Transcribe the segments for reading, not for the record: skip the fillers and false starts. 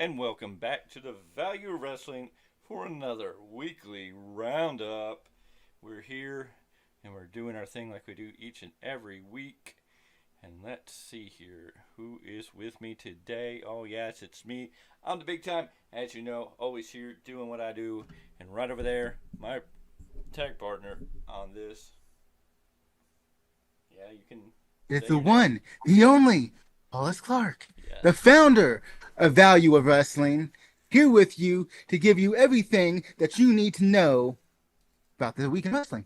and welcome back to the Value of Wrestling for another weekly roundup. We're here and we're doing our thing like we do each and every week. And let's see here who is with me today. Oh, yes, it's me. I'm the big time, as you know, always here doing what I do. And right over there, my tag partner on this. Yeah, you can It's say the your name. one, the only, Paulus Clarke, the Yes. founder of Value of Wrestling, here with you to give you everything that you need to know about the week in wrestling.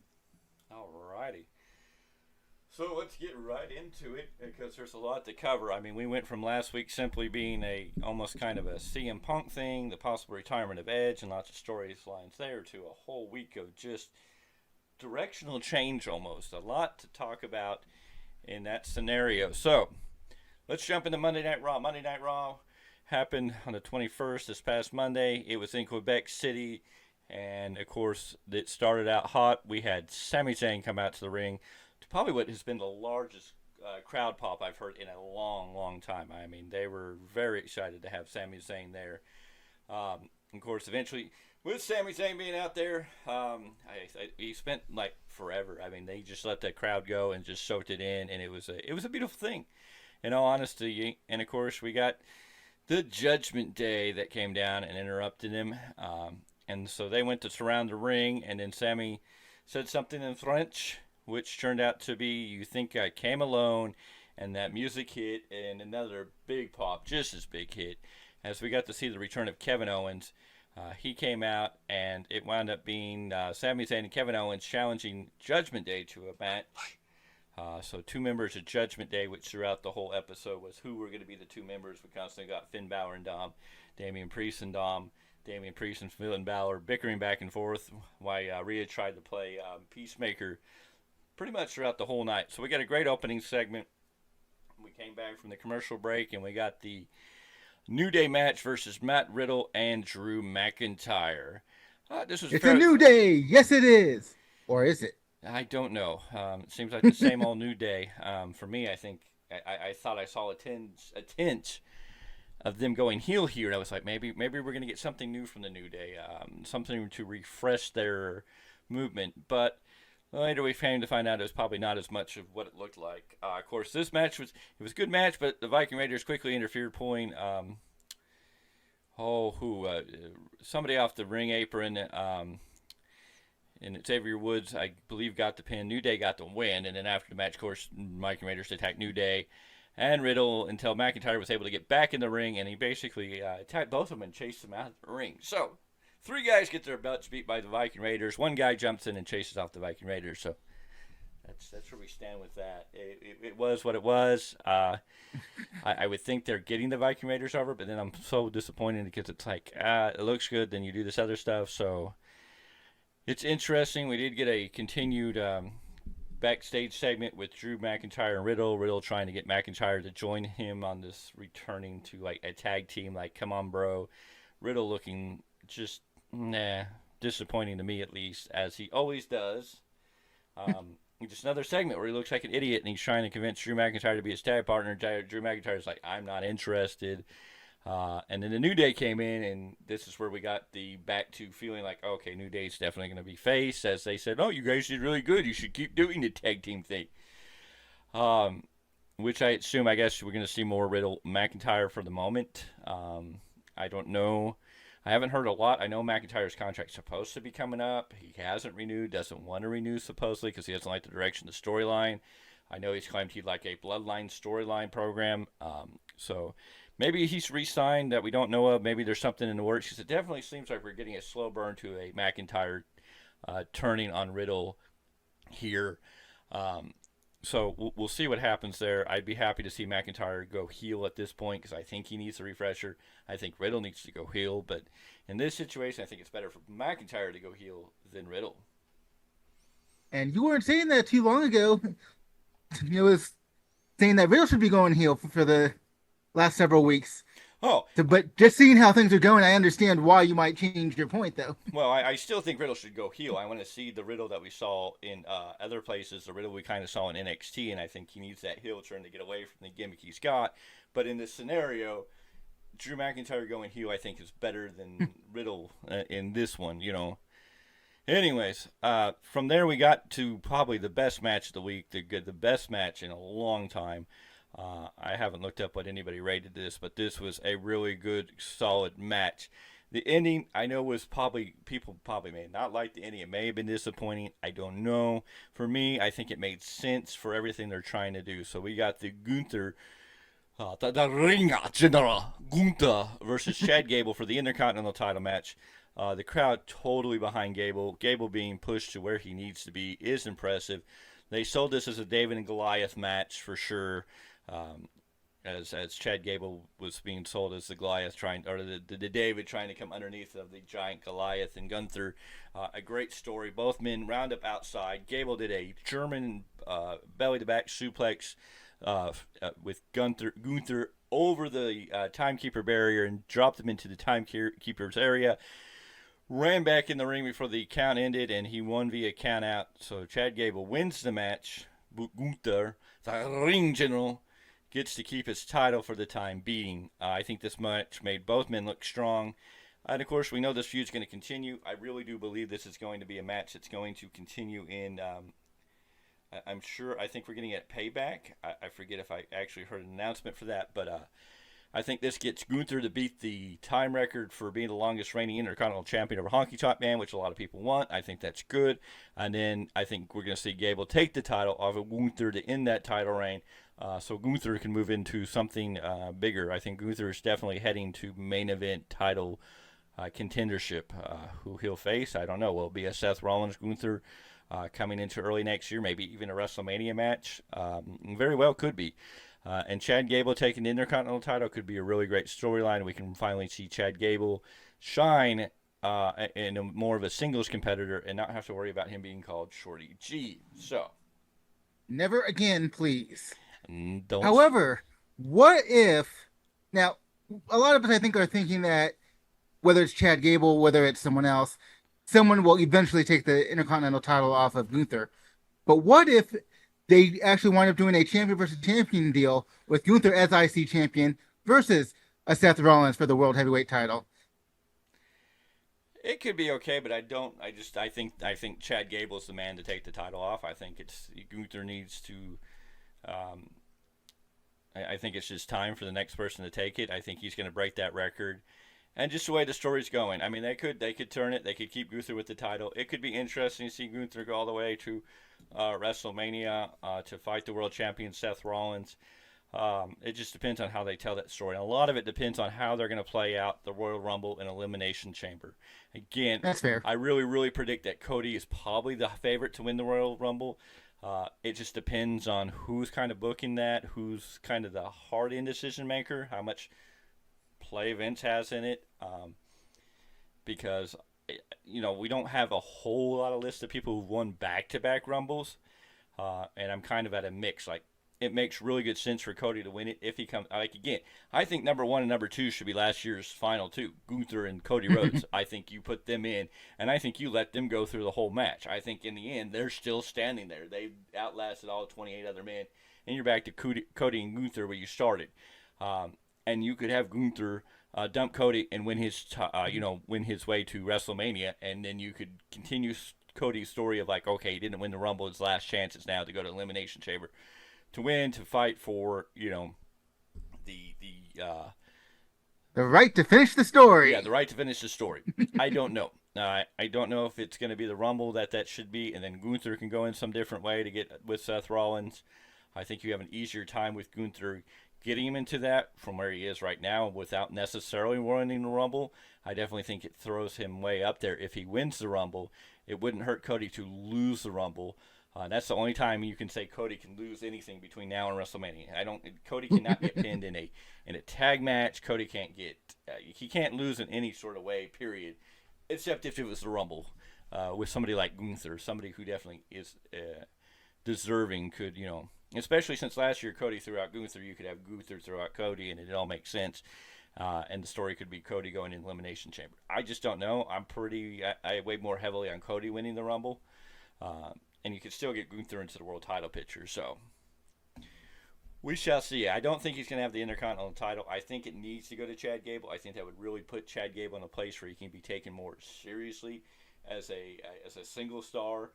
Alrighty. So let's get right into it because there's a lot to cover. I mean, we went from last week simply being a almost kind of a CM Punk thing, the possible retirement of Edge, and lots of storylines there, to a whole week of just directional change almost. A lot to talk about in that scenario. So let's jump into Monday Night Raw. Monday Night Raw happened on the 21st, this past Monday. It was in Quebec City, and of course, it started out hot. We had Sami Zayn come out to the ring to probably what has been the largest crowd pop I've heard in a long, long time. I mean, they were very excited to have Sami Zayn there. Of course, eventually, with Sami Zayn being out there, he spent like forever. I mean, they just let that crowd go and just soaked it in, and it was a beautiful thing, in all honesty. And of course, we got the Judgment Day that came down and interrupted him. And so they went to surround the ring, and then Sammy said something in French, which turned out to be "You Think I Came Alone," and that music hit, and another big pop, just as big hit, as we got to see the return of Kevin Owens. He came out, and it wound up being Sami Zayn and Kevin Owens challenging Judgment Day to a match. So two members of Judgment Day, which throughout the whole episode was who were going to be the two members. We constantly got Finn Balor and Dom, Damian Priest and Dom, Damian Priest and Finn Balor bickering back and forth while Rhea tried to play Peacemaker pretty much throughout the whole night. So we got a great opening segment. We came back from the commercial break and we got the New Day match versus Matt Riddle and Drew McIntyre. This was It's a fairly. new day. Yes, it is. Or is it? I don't know. It seems like the same old New Day. For me, I think I thought I saw a tinge of them going heel here, and I was like, maybe we're gonna get something new from the New Day, something to refresh their movement. But later we came to find out it was probably not as much of what it looked like. Of course, this match was a good match, but the Viking Raiders quickly interfered, pulling somebody off the ring apron. And Xavier Woods, I believe, got the pin. New Day got the win. And then after the match, of course, Mike and Raiders attacked New Day and Riddle until McIntyre was able to get back in the ring. And he basically attacked both of them and chased them out of the ring. So, three guys get their butts beat by the Viking Raiders. One guy jumps in and chases off the Viking Raiders. So, that's where we stand with that. It was what it was. I would think they're getting the Viking Raiders over, but then I'm so disappointed because it's like, it looks good, then you do this other stuff. So, it's interesting. We did get a continued backstage segment with Drew McIntyre and Riddle. Riddle trying to get McIntyre to join him on this returning to like a tag team. Like, come on, bro. Riddle looking just disappointing to me, at least, as he always does. Just another segment where he looks like an idiot and he's trying to convince Drew McIntyre to be his tag partner. Drew McIntyre's like, I'm not interested. And then the New Day came in, and this is where we got the back to feeling like, okay, New Day's definitely going to be face, as they said, oh, you guys did really good. You should keep doing the tag team thing. Which I assume, I guess, we're going to see more Riddle McIntyre for the moment. I don't know. I haven't heard a lot. I know McIntyre's contract's supposed to be coming up. He hasn't renewed, doesn't want to renew, supposedly, because he doesn't like the direction of the storyline. I know he's claimed he'd like a Bloodline storyline program. So maybe he's re-signed that we don't know of. Maybe there's something in the works, because it definitely seems like we're getting a slow burn to a McIntyre turning on Riddle here. So we'll see what happens there. I'd be happy to see McIntyre go heel at this point because I think he needs a refresher. I think Riddle needs to go heel, but in this situation, I think it's better for McIntyre to go heel than Riddle. And you weren't saying that too long ago. You was saying that Riddle should be going heel for the last several weeks. Oh, So, but just seeing how things are going, I understand why you might change your point, though. well, I still think Riddle should go heel. I want to see the Riddle that we saw in other places, the Riddle we kind of saw in NXT, and I think he needs that heel turn to get away from the gimmick he's got. But in this scenario, Drew McIntyre going heel, I think, is better than Riddle in this one, Anyways, from there we got to probably the best match of the week, the best match in a long time. I haven't looked up what anybody rated this, but this was a really good, solid match. The ending, I know, was people may not like the ending. It may have been disappointing. I don't know. For me, I think it made sense for everything they're trying to do. So we got the Gunther, the Ring General Gunther versus Chad Gable for the Intercontinental title match. The crowd totally behind Gable. Gable being pushed to where he needs to be is impressive. They sold this as a David and Goliath match for sure. As Chad Gable was being sold as the Goliath the David trying to come underneath of the giant Goliath, and Gunther, a great story. Both men round up outside. Gable did a German belly to back suplex with Gunther over the timekeeper barrier and dropped him into the timekeeper's area. Ran back in the ring before the count ended, and he won via count out. So Chad Gable wins the match. Gunther, the Ring General, gets to keep his title for the time being. I think this match made both men look strong. And, of course, we know this feud's going to continue. I really do believe this is going to be a match that's going to continue in, I think we're getting it Payback. I forget if I actually heard an announcement for that. But I think this gets Gunther to beat the time record for being the longest reigning Intercontinental Champion over Honky Tonk Man, which a lot of people want. I think that's good. And then I think we're going to see Gable take the title off of Gunther to end that title reign. So Gunther can move into something bigger. I think Gunther is definitely heading to main event title contendership. Who he'll face, I don't know. Will it be a Seth Rollins Gunther coming into early next year? Maybe even a WrestleMania match? Very well could be. And Chad Gable taking the Intercontinental title could be a really great storyline. We can finally see Chad Gable shine in more of a singles competitor and not have to worry about him being called Shorty G. So, never again, please. However, what if, now, a lot of us I think are thinking that whether it's Chad Gable, whether it's someone else, someone will eventually take the Intercontinental title off of Gunther. But what if they actually wind up doing a champion versus champion deal with Gunther as IC champion versus a Seth Rollins for the World Heavyweight title? It could be okay, but I think Chad Gable's the man to take the title off. I think Gunther needs to. I think it's just time for the next person to take it. I think he's going to break that record, and just the way the story's going. I mean, they could turn it. They could keep Gunther with the title. It could be interesting to see Gunther go all the way to WrestleMania to fight the world champion Seth Rollins. It just depends on how they tell that story. And a lot of it depends on how they're going to play out the Royal Rumble and Elimination Chamber. Again, that's fair. I really, really predict that Cody is probably the favorite to win the Royal Rumble. It just depends on who's kind of booking that, who's kind of the hard-in decision maker, how much play Vince has in it. Because, we don't have a whole lot of lists of people who've won back-to-back Rumbles. And I'm kind of at a mix. Like, it makes really good sense for Cody to win it if he comes. Like, again, I think number 1 and number 2 should be last year's final two, Gunther and Cody Rhodes. I think you put them in, and I think you let them go through the whole match. I think in the end, they're still standing there. They outlasted all 28 other men, and you're back to Cody and Gunther where you started. And you could have Gunther dump Cody and win his way to WrestleMania, and then you could continue Cody's story of like, okay, he didn't win the Rumble, his last chance is now to go to Elimination Chamber. To win, to fight for, the right to finish the story. Yeah, the right to finish the story. I don't know. I don't know if it's going to be the Rumble that should be, and then Gunther can go in some different way to get with Seth Rollins. I think you have an easier time with Gunther getting him into that from where he is right now without necessarily winning the Rumble. I definitely think it throws him way up there. If he wins the Rumble, it wouldn't hurt Cody to lose the Rumble. That's the only time you can say Cody can lose anything between now and WrestleMania. Cody cannot get pinned in a tag match. Cody can't he can't lose in any sort of way, period, except if it was the Rumble with somebody like Gunther, somebody who definitely is deserving. Could especially since last year Cody threw out Gunther, you could have Gunther throw out Cody, and it all makes sense. And the story could be Cody going in Elimination Chamber. I just don't know. I weigh more heavily on Cody winning the Rumble. And you could still get Gunther into the world title picture. So We shall see. I don't think he's going to have the Intercontinental title. I think it needs to go to Chad Gable. I think that would really put Chad Gable in a place where he can be taken more seriously as a single star.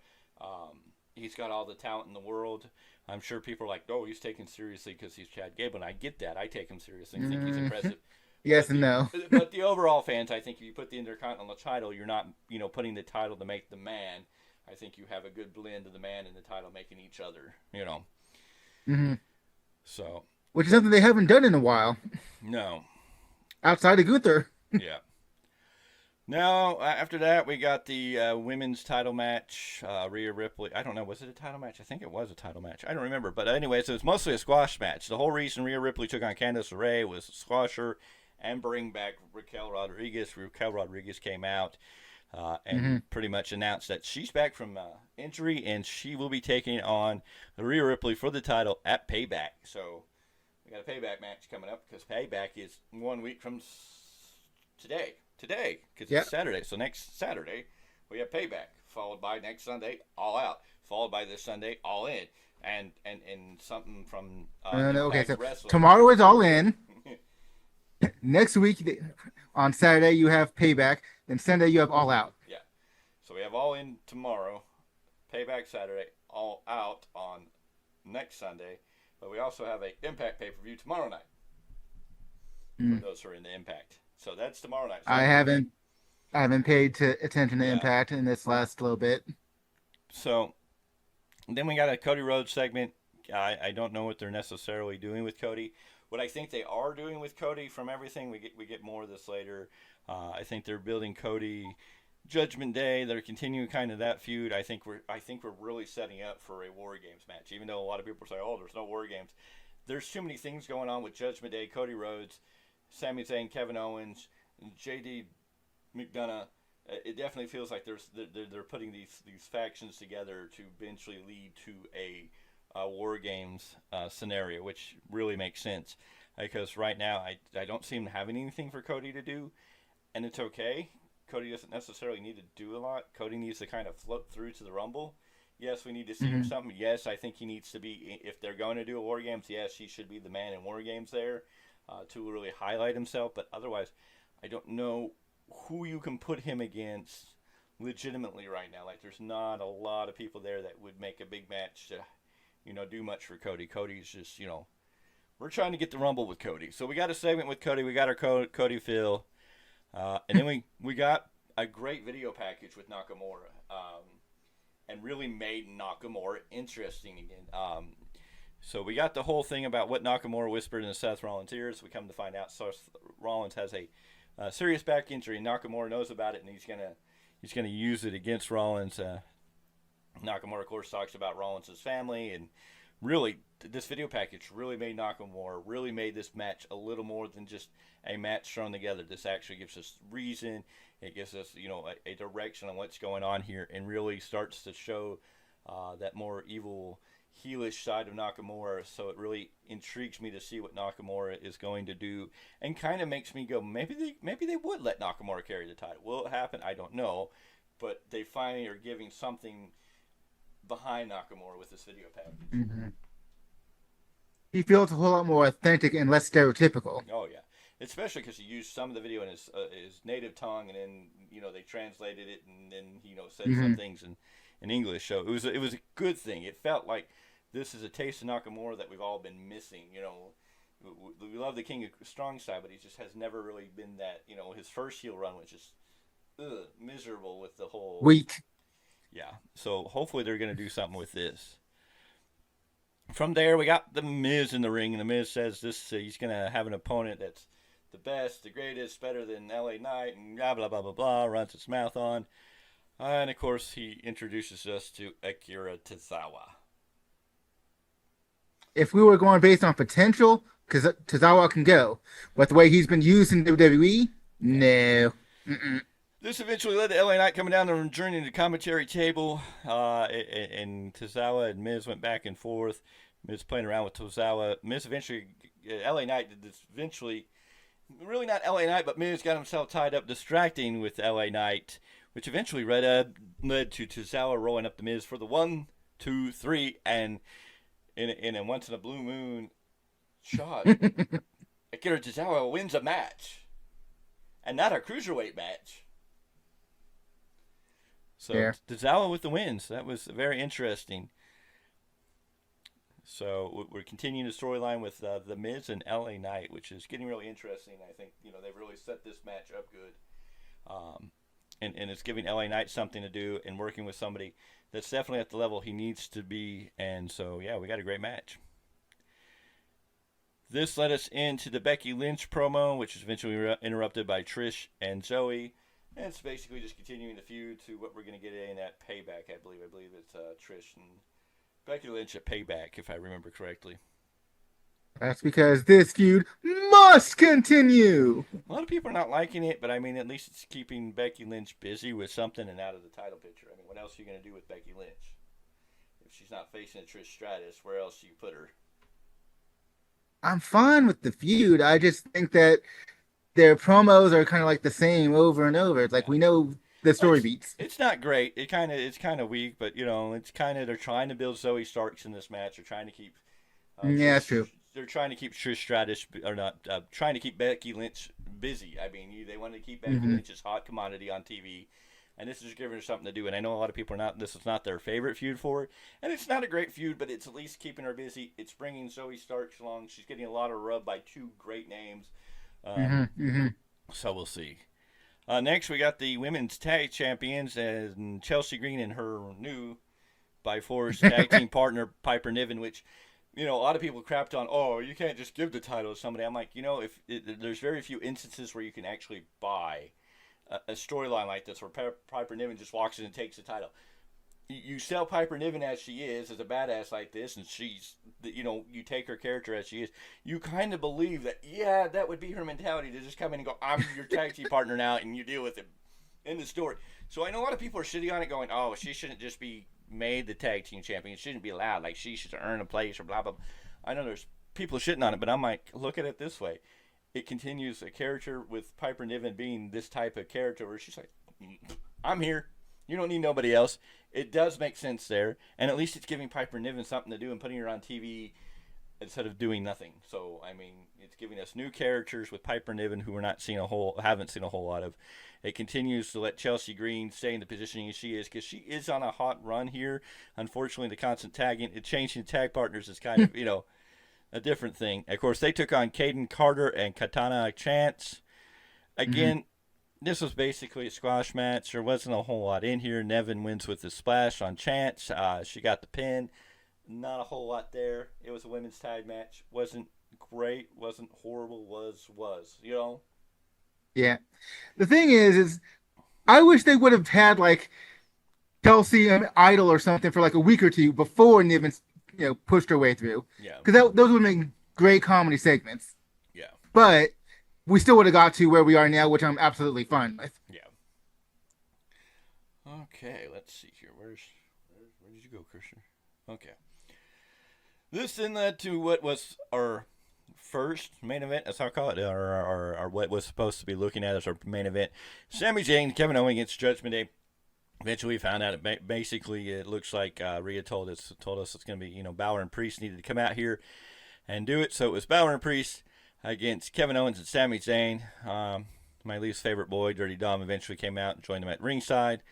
He's got all the talent in the world. I'm sure people are like, oh, he's taken seriously because he's Chad Gable, and I get that. I take him seriously and think he's impressive. Yes and no. But the overall fans, I think if you put the Intercontinental title, you're not, putting the title to make the man. I think you have a good blend of the man and the title making each other, Mm-hmm. So. Which is something they haven't done in a while. No. Outside of Gunther. Yeah. Now, after that, we got the women's title match. Rhea Ripley. I don't know. Was it a title match? I think it was a title match. I don't remember. But anyways, it was mostly a squash match. The whole reason Rhea Ripley took on Candice LeRae was to squash her and bring back Raquel Rodriguez. Raquel Rodriguez came out and pretty much announced that she's back from injury and she will be taking on Rhea Ripley for the title at Payback. So we got a Payback match coming up because Payback is 1 week from today, because it's Saturday. So next Saturday, we have Payback, followed by next Sunday, All Out, followed by this Sunday, All In, and something from okay, so Wrestling. Tomorrow is All In. Next week, on Saturday, you have Payback. Then Sunday, you have All Out. Yeah. So we have All In tomorrow, Payback Saturday, All Out on next Sunday. But we also have a Impact pay-per-view tomorrow night for those who are in the Impact. So that's tomorrow night. So I haven't paid attention to Impact in this last little bit. So then we got a Cody Rhodes segment. I don't know what they're necessarily doing with Cody. What I think they are doing with Cody, from everything we get more of this later. I think they're building Cody Judgment Day. They're continuing kind of that feud. I think we're really setting up for a War Games match. Even though a lot of people say, "Oh, there's no War Games." There's too many things going on with Judgment Day, Cody Rhodes, Sami Zayn, Kevin Owens, JD McDonough. It definitely feels like they're putting these factions together to eventually lead to a War Games scenario, which really makes sense. Because right now, I don't seem to have anything for Cody to do, and it's okay. Cody doesn't necessarily need to do a lot. Cody needs to kind of float through to the Rumble. Yes, we need to see him something. Yes, I think he needs to be, if they're going to do a War Games, yes, he should be the man in War Games there to really highlight himself. But otherwise, I don't know who you can put him against legitimately right now. Like, there's not a lot of people there that would make a big match to, do much for Cody. Cody's just, we're trying to get the Rumble with Cody. So we got a segment with Cody. We got our Cody Phil. And then we got a great video package with Nakamura. And really made Nakamura interesting again. So we got the whole thing about what Nakamura whispered in Seth Rollins' ears. We come to find out Seth Rollins has a serious back injury. Nakamura knows about it, and he's gonna use it against Rollins. Nakamura, of course, talks about Rollins' family, and really, this video package really made Nakamura, really made this match a little more than just a match thrown together. This actually gives us reason. It gives us, a direction on what's going on here, and really starts to show that more evil, heelish side of Nakamura. So it really intrigues me to see what Nakamura is going to do, and kind of makes me go, maybe they would let Nakamura carry the title. Will it happen? I don't know, but they finally are giving something behind Nakamura with this video package. Mm-hmm. He feels a whole lot more authentic and less stereotypical. Oh yeah, especially because he used some of the video in his native tongue, and then they translated it, and then said some things in English. So it was a good thing. It felt like this is a taste of Nakamura that we've all been missing. We love the King of Strong side, but he just has never really been that. His first heel run was just miserable with the whole weak. Yeah, so hopefully they're going to do something with this. From there, we got The Miz in the ring, and The Miz says he's going to have an opponent that's the best, the greatest, better than LA Knight, and blah, blah, blah, blah, blah, runs its mouth on. And, of course, he introduces us to Akira Tozawa. If we were going based on potential, because Tozawa can go. But the way he's been used in WWE, no. Mm-mm. This eventually led to LA Knight coming down the journey to the commentary table, and Tozawa and Miz went back and forth. Miz playing around with Tozawa. Miz eventually, LA Knight did this eventually, really not LA Knight, but Miz got himself tied up distracting with LA Knight, which eventually led to Tozawa rolling up the Miz for the 1, 2, 3, and in a once in a blue moon, Shot. Akira Tozawa wins a match. And not a cruiserweight match. So Yeah. Tozawa with the wins. That was very interesting. So we're continuing the storyline with The Miz and LA Knight, which is getting really interesting. I think they've really set this match up good, and it's giving LA Knight something to do and working with somebody that's definitely at the level he needs to be. And so yeah, we got a great match. This led us into the Becky Lynch promo, which is eventually interrupted by Trish and Zoe. And it's basically just continuing the feud to what we're going to get in at Payback, I believe. I believe it's Trish and Becky Lynch at Payback, if I remember correctly. That's because this feud must continue. A lot of people are not liking it, but I mean, at least it's keeping Becky Lynch busy with something and out of the title picture. I mean, what else are you going to do with Becky Lynch? If she's not facing a Trish Stratus, where else do you put her? I'm fine with the feud. I just think that their promos are kind of like the same over and over. It's like we know the story beats. It's not great. It's kind of weak, but it's kind of they're trying to build Zoe Starks in this match. They're trying to keep. Yeah, that's true. They're trying to keep Trish Stratus or not trying to keep Becky Lynch busy. I mean, they want to keep Becky Lynch's hot commodity on TV, and this is giving her something to do. And I know a lot of people are not. This is not their favorite feud for her, and it's not a great feud, but it's at least keeping her busy. It's bringing Zoe Starks along. She's getting a lot of rub by two great names. So we'll see. Next, we got the women's tag champions and Chelsea Green and her new by force tag team partner Piper Niven, which a lot of people crapped on. Oh, you can't just give the title to somebody. I'm like, there's very few instances where you can actually buy a storyline like this where Piper Niven just walks in and takes the title. You sell Piper Niven as she is, as a badass like this, and she's, you take her character as she is. You kind of believe that, yeah, that would be her mentality to just come in and go, I'm your tag team partner now, and you deal with it in the story. So I know a lot of people are shitting on it going, oh, she shouldn't just be made the tag team champion. It shouldn't be allowed. Like, she should earn a place or blah, blah, blah. I know there's people shitting on it, but I'm like, look at it this way. It continues a character with Piper Niven being this type of character where she's like, I'm here. You don't need nobody else. It does make sense there, and at least it's giving Piper Niven something to do and putting her on TV instead of doing nothing. So I mean, it's giving us new characters with Piper Niven who haven't seen a whole lot of. It continues to let Chelsea Green stay in the positioning she is because she is on a hot run here. Unfortunately, the constant tagging, changing tag partners is kind of a different thing. Of course, they took on Caden Carter and Katana Chance. Again. This was basically a squash match. There wasn't a whole lot in here. Niven wins with the splash on Chance. She got the pin. Not a whole lot there. It was a women's tag match. Wasn't great. Wasn't horrible. Was. Yeah. The thing is I wish they would have had like Kelsey and Idol or something for like a week or two before Niven, pushed her way through. Yeah. Because those would make great comedy segments. Yeah. But we still would have got to where we are now, which I'm absolutely fine with. Yeah. Okay, let's see here. Where did you go, Christian? Okay. This then led to what was our first main event, as I call it, or what was supposed to be looking at as our main event. Sami Zayn, Kevin Owens against Judgment Day. Eventually, we found out basically it looks like Rhea told us it's going to be Balor and Priest needed to come out here and do it. So it was Balor and Priest against Kevin Owens and Sami Zayn. My least favorite boy, Dirty Dom, eventually came out and joined them at ringside.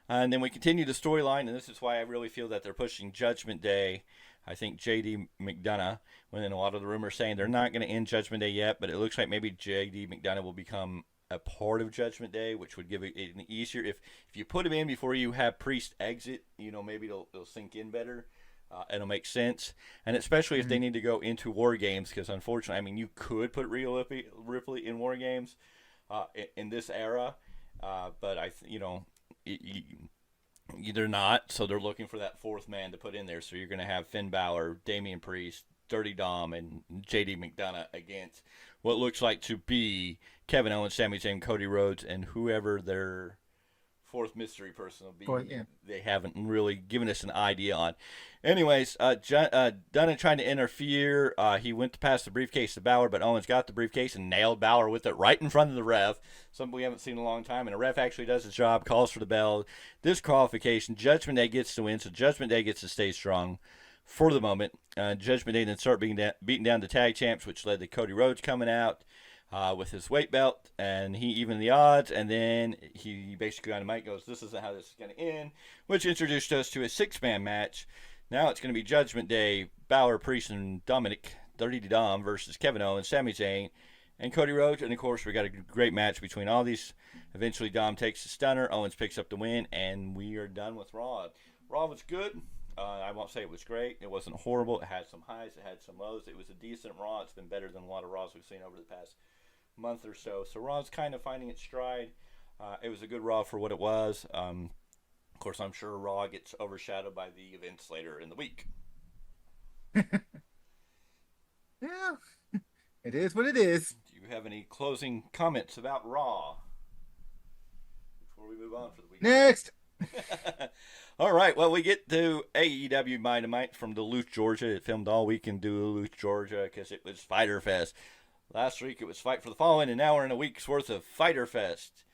And then we continued the storyline, and this is why I really feel that they're pushing Judgment Day. I think J.D. McDonough, when a lot of the rumors saying they're not going to end Judgment Day yet, but it looks like maybe J.D. McDonough will become a part of Judgment Day, which would give it an easier. If you put him in before you have Priest exit, maybe it'll sink in better. It'll make sense, and especially if they need to go into War Games, because unfortunately, I mean, you could put Rhea Ripley in War Games in this era, but they're not, so they're looking for that fourth man to put in there. So you're going to have Finn Balor, Damian Priest, Dirty Dom, and J.D. McDonough against what looks like to be Kevin Owens, Sami Zayn, Cody Rhodes, and whoever their fourth mystery person will be. They haven't really given us an idea on. Anyways, Dunn trying to interfere. He went to pass the briefcase to Balor, but Owens got the briefcase and nailed Balor with it right in front of the ref. Something we haven't seen in a long time. And the ref actually does his job, calls for the bell. Disqualification. Judgment Day gets to win, so Judgment Day gets to stay strong. for the moment. Judgment Day then start beating down the tag champs, which led to Cody Rhodes coming out with his weight belt, and he evened the odds, and then he basically on the mic goes, "This isn't how this is going to end," which introduced us to a 6-man match. Now it's going to be Judgment Day, Balor, Priest, and Dominic, Dirty Dom versus Kevin Owens, Sami Zayn, and Cody Rhodes. And of course, we got a great match between all these. Eventually, Dom takes the stunner, Owens picks up the win, and we are done with Raw. Raw was good. I won't say it was great. It wasn't horrible. It had some highs. It had some lows. It was a decent Raw. It's been better than a lot of Raws we've seen over the past month or so. So Raw's kind of finding its stride. It was a good Raw for what it was. Of course, I'm sure Raw gets overshadowed by the events later in the week. Yeah, it is what it is. Do you have any closing comments about Raw before we move on for the week? Next. All right, well, we get to AEW Dynamite from Duluth, Georgia. It filmed all week in Duluth, Georgia, because it was Fyter Fest. Last week it was Fight for the Fallen, and now we're in a week's worth of Fyter Fest.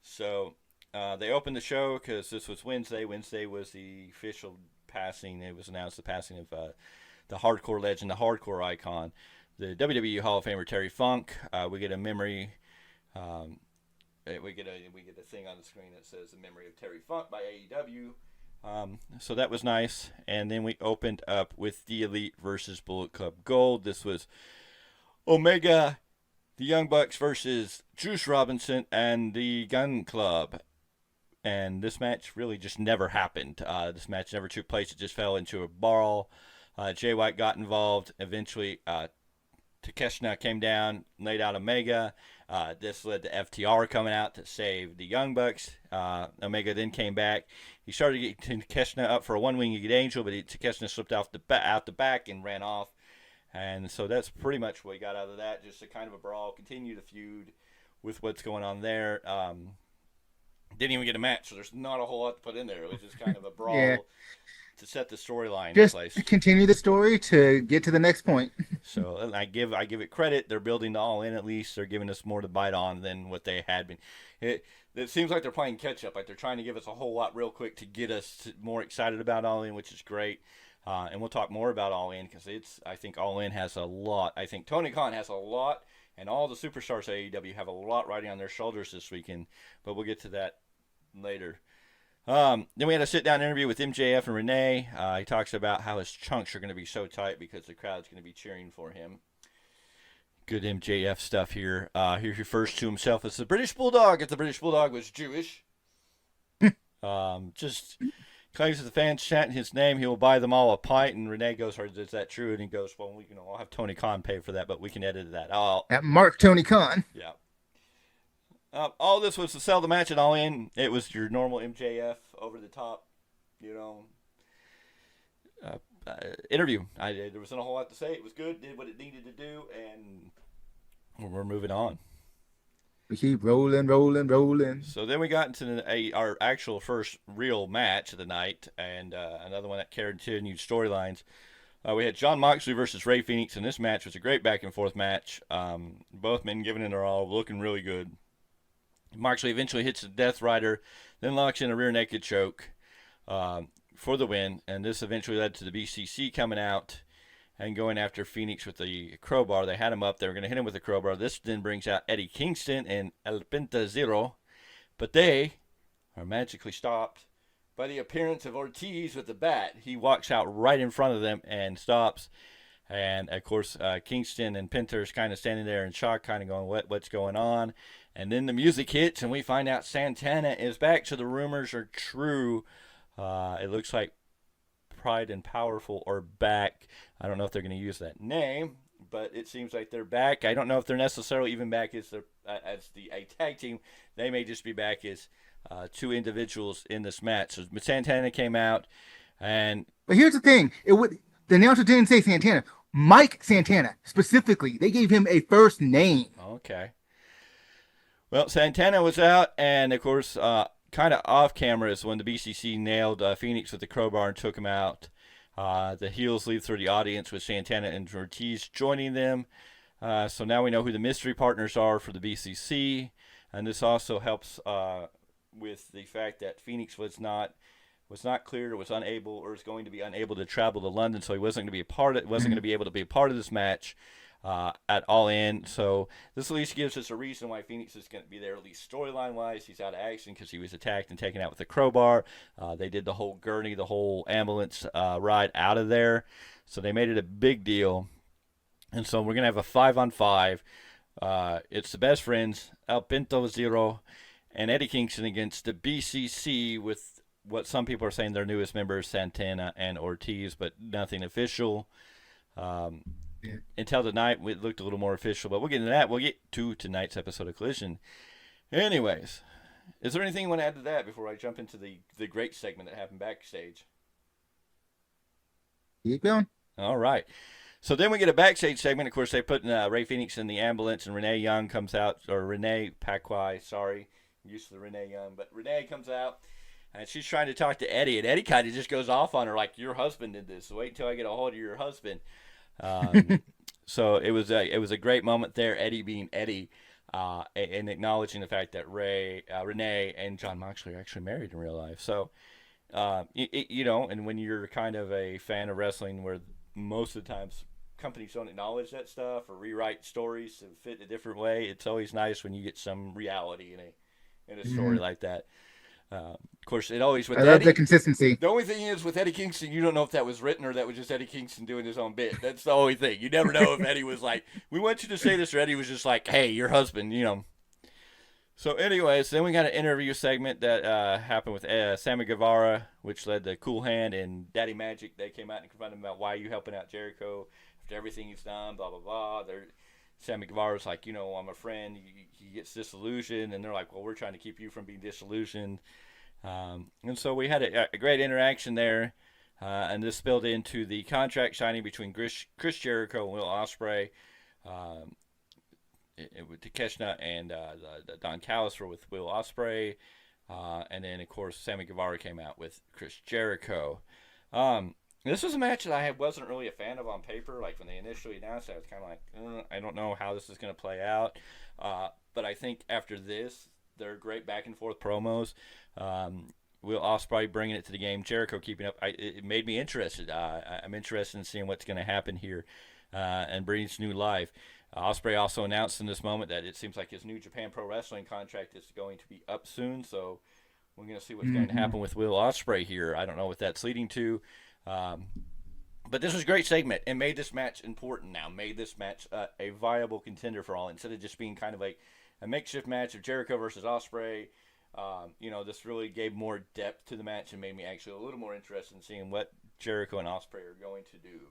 So they opened the show because this was Wednesday. Wednesday was the official passing. It was announced the passing of the hardcore legend, the hardcore icon, the WWE Hall of Famer Terry Funk. We get a memory. We get a thing on the screen that says "The Memory of Terry Funk" by AEW. So that was nice. And then we opened up with The Elite versus Bullet Club Gold. This was Omega, the Young Bucks versus Juice Robinson and the Gun Club. And this match really just never happened. This match never took place. It just fell into a brawl. Jay White got involved. Eventually, Takeshita came down, laid out Omega. This led to FTR coming out to save the Young Bucks. Omega then came back. He started getting Takeshita up for a one-winged angel, but Takeshita slipped out the back and ran off. And so that's pretty much what we got out of that. Just a kind of a brawl. Continue the feud with what's going on there. Didn't even get a match, so there's not a whole lot to put in there. It was just kind of a brawl. Yeah. To set the storyline in place. Continue the story to get to the next point. So I give it credit. They're building the All In at least. They're giving us more to bite on than what they had been. It seems like they're playing catch up. Like they're trying to give us a whole lot real quick to get us more excited about All In, which is great. And we'll talk more about All In because I think All In has a lot. I think Tony Khan has a lot, and all the superstars at AEW have a lot riding on their shoulders this weekend. But we'll get to that later. Then we had a sit-down interview with MJF and Renee. He talks about how his chunks are going to be so tight because the crowd's going to be cheering for him. Good MJF stuff here. He refers to himself as the British Bulldog if the British Bulldog was Jewish. Just claims that the fans chanting his name, he will buy them all a pint. And Renee goes, "Is that true?" And he goes, "Well, I'll have Tony Khan pay for that, but we can edit that out." At Mark Tony Khan. Yeah. All this was to sell the match at All In. It was your normal MJF over the top, interview. There wasn't a whole lot to say. It was good. Did what it needed to do, and we're moving on. We keep rolling. So then we got into our actual first real match of the night, and another one that continued storylines. We had Jon Moxley versus Rey Fenix, and this match was a great back and forth match. Both men giving it their all, looking really good. Moxley eventually hits the Death Rider, then locks in a rear naked choke for the win. And this eventually led to the BCC coming out and going after Phoenix with the crowbar. They had him up. They were going to hit him with the crowbar. This then brings out Eddie Kingston and El Penta Zero. But they are magically stopped by the appearance of Ortiz with the bat. He walks out right in front of them and stops. And, of course, Kingston and Pinter's kind of standing there in shock, kind of going, what's going on? And then the music hits, and we find out Santana is back. So the rumors are true. It looks like Pride and Powerful are back. I don't know if they're going to use that name, but it seems like they're back. I don't know if they're necessarily even back as a tag team. They may just be back as two individuals in this match. So Santana came out, but here's the thing: the announcer didn't say Santana. Mike Santana specifically. They gave him a first name. Okay. Well, Santana was out, and of course, kind of off camera is when the BCC nailed Phoenix with the crowbar and took him out. The heels leave through the audience with Santana and Ortiz joining them. So now we know who the mystery partners are for the BCC, and this also helps with the fact that Phoenix was was not cleared or was unable or is going to be unable to travel to London, so he wasn't going to be wasn't going to be able to be a part of this match at All In. So this at least gives us a reason why Phoenix is going to be there, at least storyline wise. He's out of action because he was attacked and taken out with a crowbar. They did the whole gurney, the whole ambulance ride out of there, so they made it a big deal. And so we're going to have a 5-on-5. It's the Best Friends, El Pinto Zero, and Eddie Kingston against the BCC with what some people are saying their newest members, Santana and Ortiz, but nothing official. Until tonight, it looked a little more official, but we'll get into that. We'll get to tonight's episode of Collision. Anyways, is there anything you want to add to that before I jump into the great segment that happened backstage? Keep going. All right. So then we get a backstage segment. Of course, they put Ray Phoenix in the ambulance, and Renee Young comes out, or Renee Paquai, sorry. I'm used to the Renee Young, but Renee comes out, and she's trying to talk to Eddie, and Eddie kind of just goes off on her like, your husband did this, so wait until I get a hold of your husband. So it was a great moment there, Eddie being Eddie, and acknowledging the fact that Renee and John Moxley are actually married in real life. So, and when you're kind of a fan of wrestling where most of the times companies don't acknowledge that stuff or rewrite stories to fit a different way, it's always nice when you get some reality in a story like that. Of course, it always with I love Eddie, the consistency. The only thing is with Eddie Kingston, you don't know if that was written or that was just Eddie Kingston doing his own bit. That's the only thing. You never know if Eddie was like, we want you to say this, or Eddie was just like, hey, your husband, So anyways, then we got an interview segment that happened with Sammy Guevara, which led to Cool Hand and Daddy Magic. They came out and confronted him about why are you helping out Jericho after everything he's done, blah, blah, blah. Sammy Guevara's like, I'm a friend. He gets disillusioned, and they're like, well, we're trying to keep you from being disillusioned. And so we had a great interaction there, and this spilled into the contract signing between Chris Jericho and Will Ospreay. With Takeshita and the Don Callis were with Will Ospreay, and then of course Sammy Guevara came out with Chris Jericho. This was a match that I wasn't really a fan of on paper. Like when they initially announced it, I was kind of like, I don't know how this is going to play out. But I think after this, they're great back and forth promos. Will Ospreay bringing it to the game, Jericho keeping up. It made me interested. I'm interested in seeing what's going to happen here and breathes new life. Ospreay also announced in this moment that it seems like his New Japan Pro Wrestling contract is going to be up soon. So we're going to see what's going to happen with Will Ospreay here. I don't know what that's leading to. But this was a great segment and made this match important now. Made this match a viable contender for All In. Instead of just being kind of like a makeshift match of Jericho versus Ospreay. This really gave more depth to the match and made me actually a little more interested in seeing what Jericho and Ospreay are going to do.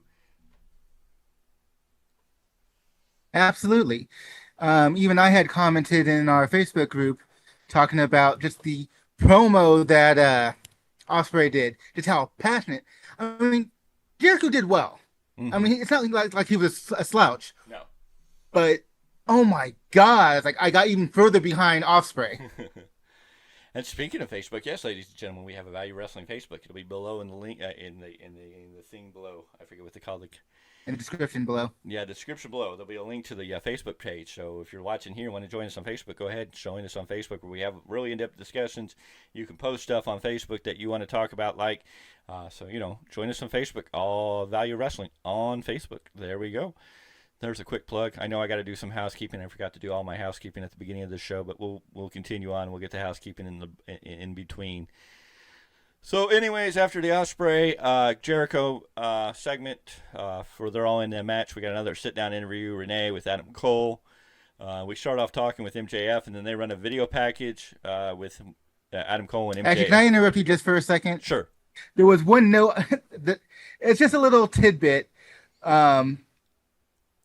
Absolutely. Even I had commented in our Facebook group talking about just the promo that Ospreay did, just how passionate. I mean, Jericho did well. Mm-hmm. I mean, it's not like he was a slouch. No. But, oh my God, it's like I got even further behind Ospreay. And speaking of Facebook, yes, ladies and gentlemen, we have a Value Wrestling Facebook. It'll be below in the link in the thing below. I forget what they call it. In the description below. Yeah, the description below. There'll be a link to the Facebook page. So if you're watching here and want to join us on Facebook, go ahead and join us on Facebook where we have really in-depth discussions. You can post stuff on Facebook that you want to talk about, join us on Facebook. All Value Wrestling on Facebook. There we go. There's a quick plug. I know I got to do some housekeeping. I forgot to do all my housekeeping at the beginning of the show, but we'll continue on. We'll get to housekeeping in between. So, anyways, after the Ospreay Jericho segment for they're all in the match, we got another sit-down interview. Renee with Adam Cole. We start off talking with MJF, and then they run a video package with Adam Cole and MJF. Actually, can I interrupt you just for a second? Sure. There was one note that it's just a little tidbit.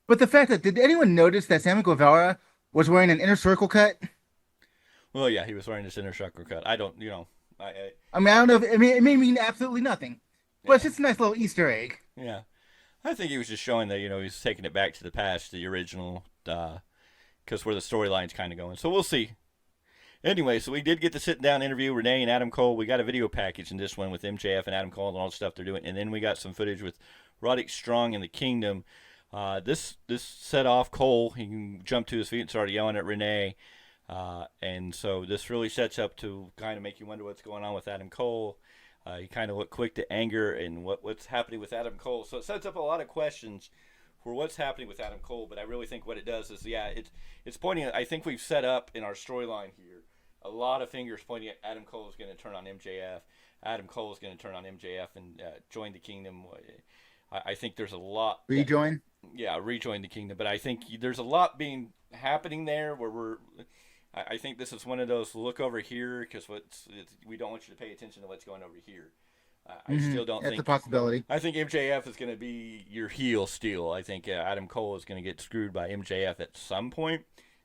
But the fact that, did anyone notice that Sammy Guevara was wearing an inner circle cut? Well, yeah, he was wearing this inner circle cut. I don't, I don't know if, it may mean absolutely nothing. But it's just a nice little Easter egg. Yeah. I think he was just showing that, he's taking it back to the past, the original, because where the storyline's kind of going. So we'll see. Anyway, so we did get the sit-down interview, Renee and Adam Cole. We got a video package in this one with MJF and Adam Cole and all the stuff they're doing. And then we got some footage with Roderick Strong and the Kingdom. This set off Cole. He jumped to his feet and started yelling at Renee. And so this really sets up to kind of make you wonder what's going on with Adam Cole. He kind of looked quick to anger and what's happening with Adam Cole. So it sets up a lot of questions for what's happening with Adam Cole. But I really think what it does is, it's pointing at, I think we've set up in our storyline here a lot of fingers pointing at Adam Cole is going to turn on MJF. Adam Cole is going to turn on MJF and join the Kingdom. I think there's a lot. Rejoin? Rejoin the Kingdom. But I think there's a lot being happening there where I think this is one of those look over here because we don't want you to pay attention to what's going over here. I still don't think. That's a possibility. I think MJF is going to be your heel still. I think Adam Cole is going to get screwed by MJF at some point.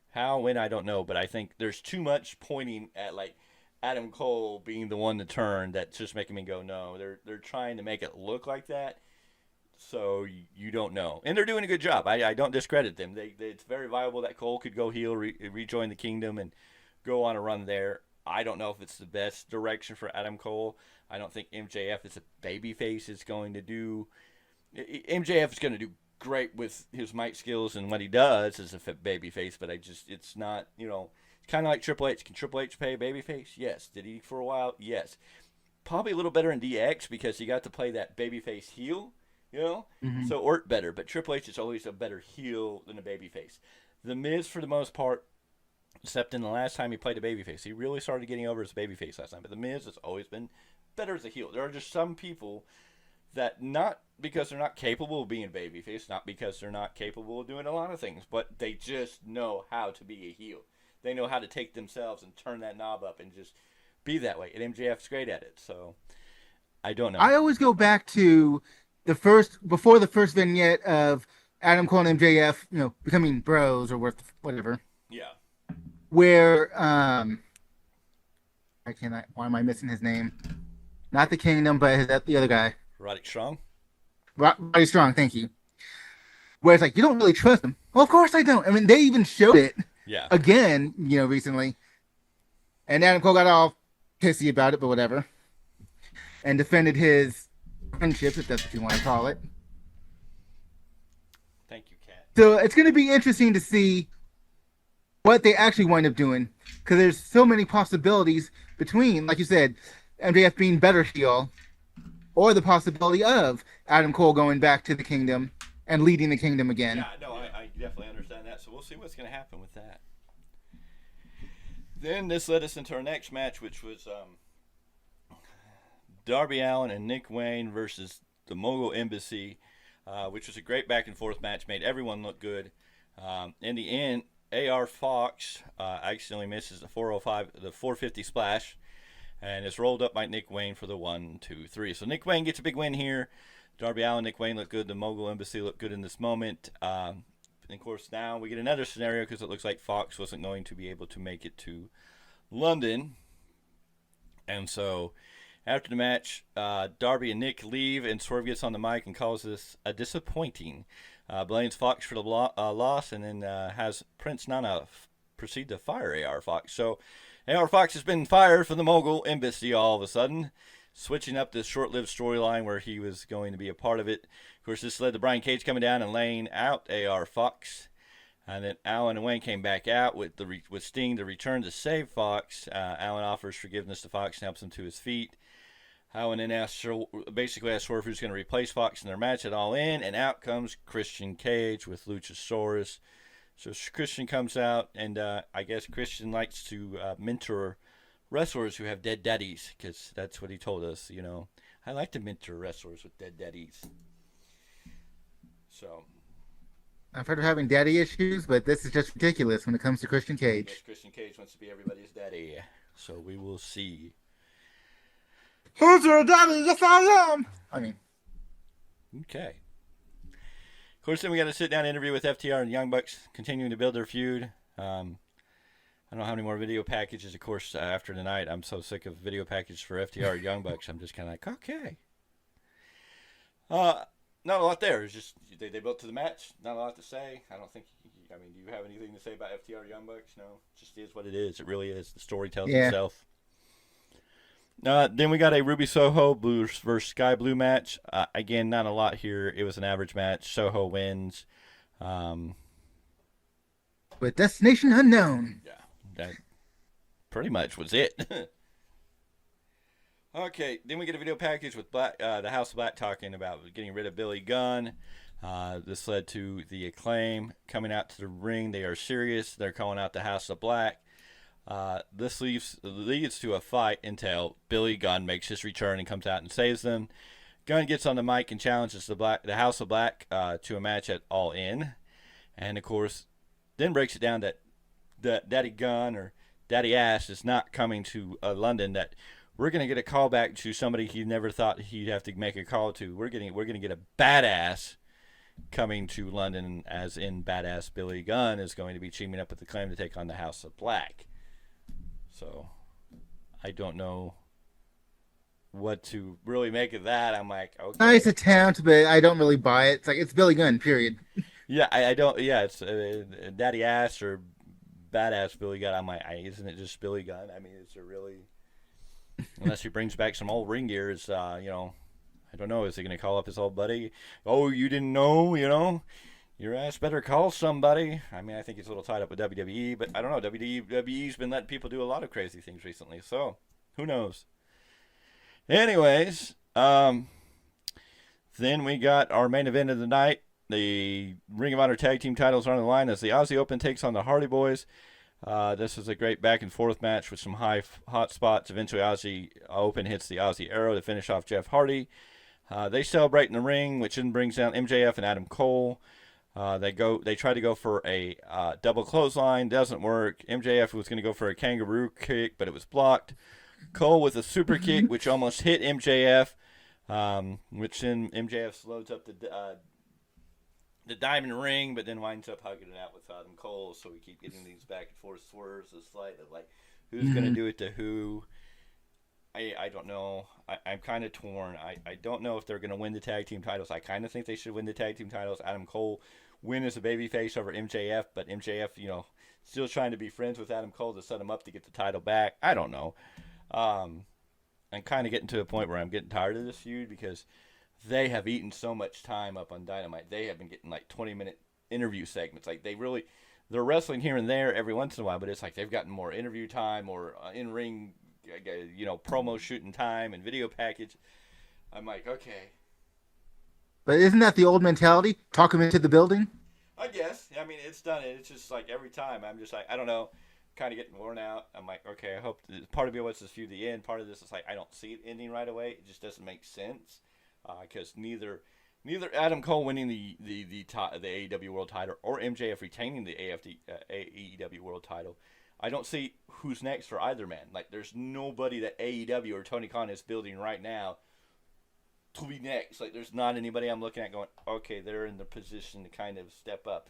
How, when, I don't know. But I think there's too much pointing at like Adam Cole being the one to turn that's just making me go, no. They're trying to make it look like that. So you don't know. And they're doing a good job. I don't discredit them. It's very viable that Cole could go heel, rejoin the Kingdom, and go on a run there. I don't know if it's the best direction for Adam Cole. I don't think MJF as a babyface is going to do. MJF is going to do great with his mic skills and what he does as a babyface, but it's not, it's kind of like Triple H. Can Triple H play a babyface? Yes. Did he for a while? Yes. Probably a little better in DX because he got to play that babyface heel. So it worked better. But Triple H is always a better heel than a babyface. The Miz, for the most part, except in the last time he played a babyface, he really started getting over as a babyface last time. But the Miz has always been better as a heel. There are just some people that, not because they're not capable of being a babyface, not because they're not capable of doing a lot of things, but they just know how to be a heel. They know how to take themselves and turn that knob up and just be that way. And MJF's great at it. So I don't know. I always go back to before the first vignette of Adam Cole and MJF, becoming bros or whatever. Yeah. Where why am I missing his name? Not the Kingdom, but the other guy. Roderick Strong? Roderick Strong, thank you. Where it's like, you don't really trust him. Well, of course I don't. I mean, they even showed it again, recently. And Adam Cole got all pissy about it, but whatever. And defended his friendship, if that's what you want to call it. Thank you, Kat. So it's going to be interesting to see what they actually wind up doing. Because there's so many possibilities between, like you said, MJF being better heel, or the possibility of Adam Cole going back to the Kingdom and leading the Kingdom again. Yeah, no, I definitely understand that. So we'll see what's going to happen with that. Then this led us into our next match, which was Darby Allin and Nick Wayne versus the Mogul Embassy, which was a great back and forth match, made everyone look good. In the end, AR Fox accidentally misses the 450 splash, and it's rolled up by Nick Wayne for the 1, 2, 3. So Nick Wayne gets a big win here. Darby Allin, Nick Wayne look good. The Mogul Embassy looked good in this moment. And of course, now we get another scenario because it looks like Fox wasn't going to be able to make it to London. And so after the match, Darby and Nick leave, and Swerve gets on the mic and calls this a disappointing. Blames Fox for the loss, and then has Prince Nana proceed to fire AR Fox. So AR Fox has been fired from the Mogul Embassy all of a sudden, switching up this short-lived storyline where he was going to be a part of it. Of course, this led to Brian Cage coming down and laying out AR Fox. And then Allin and Wayne came back out with Sting to return to save Fox. Allin offers forgiveness to Fox and helps him to his feet. Allin then basically asked Swerve who's going to replace Fox in their match at All In, and out comes Christian Cage with Luchasaurus. So Christian comes out, and I guess Christian likes to mentor wrestlers who have dead daddies, because that's what he told us, I like to mentor wrestlers with dead daddies. So I've heard of having daddy issues, but this is just ridiculous when it comes to Christian Cage. Yes, Christian Cage wants to be everybody's daddy, so we will see. Who's your daddy? Yes, I am. Okay. Of course, then we got a sit-down interview with FTR and Young Bucks, continuing to build their feud. I don't know how many more video packages. Of course, after tonight, I'm so sick of video packages for FTR and Young Bucks. I'm just kind of like, okay. Not a lot there. It's just they built to the match. Not a lot to say. I don't think. Do you have anything to say about FTR Young Bucks? No, it just is what it is. It really is. The story tells itself. Then we got a Ruby Soho Blues versus Sky Blue match. Again, not a lot here. It was an average match. Soho wins. With Destination Unknown. Yeah, that pretty much was it. Okay, then we get a video package with the House of Black talking about getting rid of Billy Gunn. This led to the Acclaim coming out to the ring. They are serious. They're calling out the House of Black. This leads to a fight until Billy Gunn makes his return and comes out and saves them. Gunn gets on the mic and challenges the House of Black to a match at All In, and of course, then breaks it down that Daddy Gunn or Daddy Ass is not coming to London. That we're gonna get a call back to somebody he never thought he'd have to make a call to. We're gonna get a badass coming to London, as in badass Billy Gunn is going to be teaming up with the Claim to take on the House of Black. So I don't know what to really make of that. I'm like, okay, nice attempt, but I don't really buy it. It's like it's Billy Gunn, period. Yeah, I don't. Yeah, it's Daddy Ass or badass Billy Gunn. I'm like, isn't it just Billy Gunn? I mean, is it really? Unless he brings back some old ring gear, I don't know. Is he going to call up his old buddy? Oh, you didn't know, your ass better call somebody. I mean, I think he's a little tied up with WWE, but I don't know. WWE's been letting people do a lot of crazy things recently, so who knows? Anyways, then we got our main event of the night. The Ring of Honor Tag Team titles are on the line as the Aussie Open takes on the Hardy Boys. This is a great back and forth match with some hot spots. Eventually, Aussie Open hits the Aussie Arrow to finish off Jeff Hardy. They celebrate in the ring, which then brings down MJF and Adam Cole. They try to go for a double clothesline, doesn't work. MJF was going to go for a kangaroo kick, but it was blocked. Cole with a super kick, which almost hit MJF, which then MJF loads up the diamond ring, but then winds up hugging it out with Adam Cole. So we keep getting these back and forth swerves. It's like who's going to do it to who? I don't know. I'm kind of torn. I don't know if they're going to win the tag team titles. I kind of think they should win the tag team titles. Adam Cole win as a babyface over MJF, but MJF, still trying to be friends with Adam Cole to set him up to get the title back. I don't know. I'm kind of getting to a point where I'm getting tired of this feud because they have eaten so much time up on Dynamite. They have been getting like 20-minute interview segments. Like they're wrestling here and there every once in a while, but it's like they've gotten more interview time or in-ring, promo shooting time and video package. I'm like, okay. But isn't that the old mentality? Talk them into the building? I guess. I mean, it's done it. It's just like every time I'm just like, I don't know. Kind of getting worn out. I'm like, okay, I hope part of me wants this feud to end. Part of this is like, I don't see it ending right away. It just doesn't make sense because neither Adam Cole winning the AEW World Title or MJF retaining the AEW World Title. I don't see who's next for either man. Like, there's nobody that AEW or Tony Khan is building right now to be next. Like, there's not anybody I'm looking at going, okay, they're in the position to kind of step up.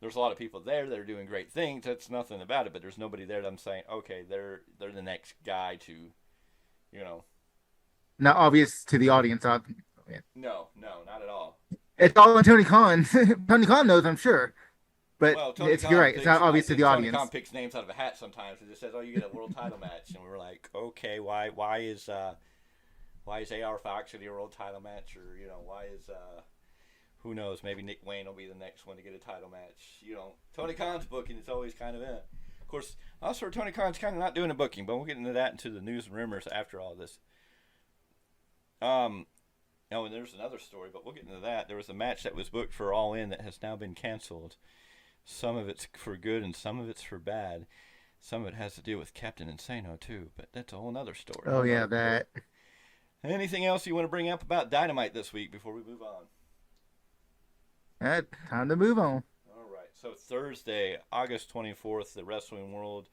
There's a lot of people there that are doing great things. That's nothing about it, but there's nobody there that I'm saying, okay, they're the next guy to, Not obvious to the audience. No, not at all. It's all on Tony Khan. Tony Khan knows, I'm sure. But you're right. It's not obvious to the audience. Tony Khan picks names out of a hat sometimes. It just says, "Oh, you get a world title match," and we're like, "Okay, why is AR Fox in your world title match?" Or why is who knows? Maybe Nick Wayne will be the next one to get a title match. Tony Khan's booking. It's always kind of in. Of course, also Tony Khan's kind of not doing a booking, but we'll get into that into the news and rumors after all this. And there's another story, but we'll get into that. There was a match that was booked for All In that has now been canceled. Some of it's for good and some of it's for bad. Some of it has to do with Captain Insano too, but that's a whole other story. Oh yeah, that. Anything else you want to bring up about Dynamite this week before we move on? Time to move on. All right. So Thursday, August 24th, the wrestling world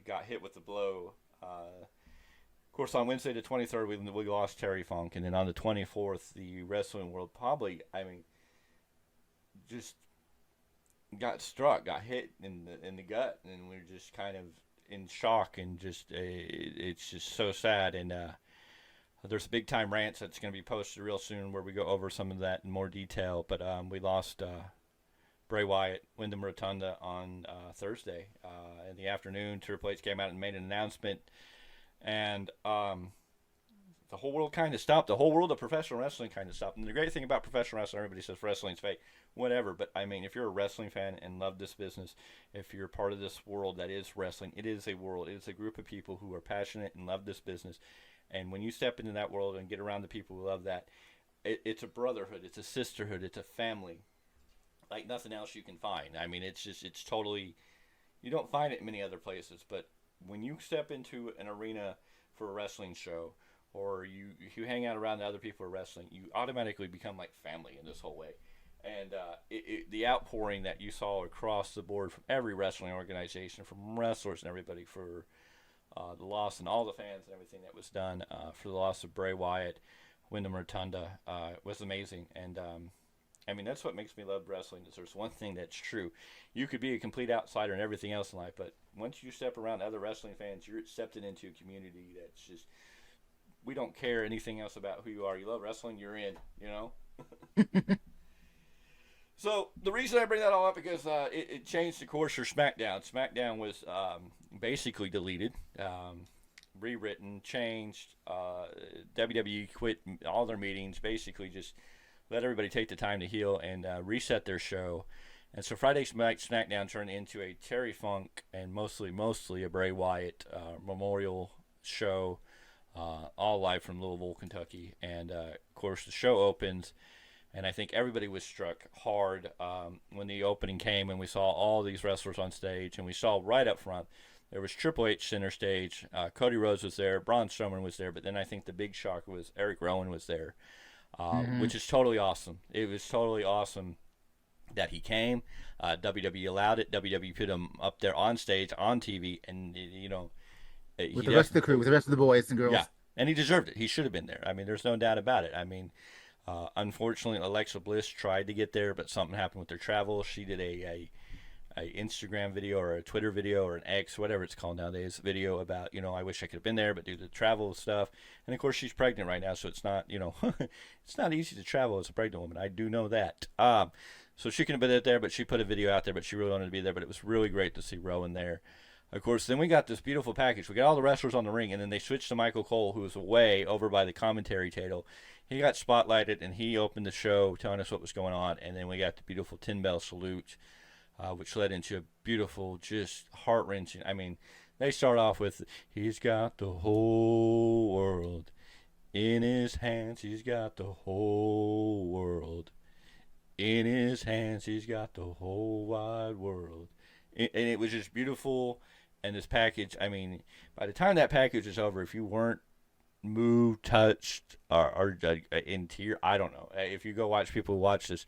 got hit with the blow. Of course, on Wednesday the 23rd, we lost Terry Funk, and then on the 24th, the wrestling world just got hit in the gut, and we're just kind of in shock, and just it's just so sad. And there's a big time rant that's going to be posted real soon where we go over some of that in more detail. But we lost Bray Wyatt, Wyndham Rotunda on Thursday in the afternoon. Triple H came out and made an announcement, and the whole world kind of stopped. The whole world of professional wrestling kind of stopped. And the great thing about professional wrestling, everybody says wrestling's fake, whatever. But I mean, if you're a wrestling fan and love this business, if you're part of this world that is wrestling, it is a world. It is a group of people who are passionate and love this business. And when you step into that world and get around the people who love that, it's a brotherhood, it's a sisterhood, it's a family, like nothing else you can find. I mean, it's totally, you don't find it in many other places. But when you step into an arena for a wrestling show, or you hang out around the other people who are wrestling, you automatically become like family in this whole way. And the outpouring that you saw across the board from every wrestling organization, from wrestlers and everybody, for the loss, and all the fans and everything that was done for the loss of Bray Wyatt, Wyndham Rotunda, was amazing. And I mean, that's what makes me love wrestling, is there's one thing that's true. You could be a complete outsider in everything else in life, but once you step around other wrestling fans, you're accepted into a community that's just, we don't care anything else about who you are. You love wrestling, you're in, you know? So the reason I bring that all up, because it changed the course for Smackdown. Smackdown was basically deleted, rewritten, changed. WWE quit all their meetings, basically just let everybody take the time to heal and reset their show. And so Friday Night Smackdown turned into a Terry Funk and mostly a Bray Wyatt memorial show, all live from Louisville, Kentucky. And of course the show opens, and I think everybody was struck hard when the opening came and we saw all these wrestlers on stage. And we saw right up front, there was Triple H center stage, Cody Rhodes was there, Braun Strowman was there, but then I think the big shocker was Eric Rowan was there, which is totally awesome. It was totally awesome that he came. WWE allowed it. WWE put him up there on stage, on TV, and, you know, with the rest of the crew, with the rest of the boys and girls. Yeah, and he deserved it. He should have been there. I mean, there's no doubt about it. I mean, unfortunately, Alexa Bliss tried to get there, but something happened with their travel. She did a Instagram video or a Twitter video or an X, whatever it's called nowadays, video about, you know, I wish I could have been there, but due to the travel stuff. And of course, she's pregnant right now, so it's not, you know, it's not easy to travel as a pregnant woman. I do know that. So she couldn't have been there, but she put a video out there, but she really wanted to be there. But it was really great to see Rowan there. Of course, then we got this beautiful package. We got all the wrestlers on the ring, and then they switched to Michael Cole, who was away over by the commentary table. He got spotlighted, and he opened the show telling us what was going on. And then we got the beautiful 10-bell salute, which led into a beautiful, just heart-wrenching. I mean, they start off with, he's got the whole world in his hands. He's got the whole world in his hands. He's got the whole wide world. And it was just beautiful. And this package, I mean, by the time that package is over, if you weren't moved, touched, or in tear, I don't know. If you go watch people watch this,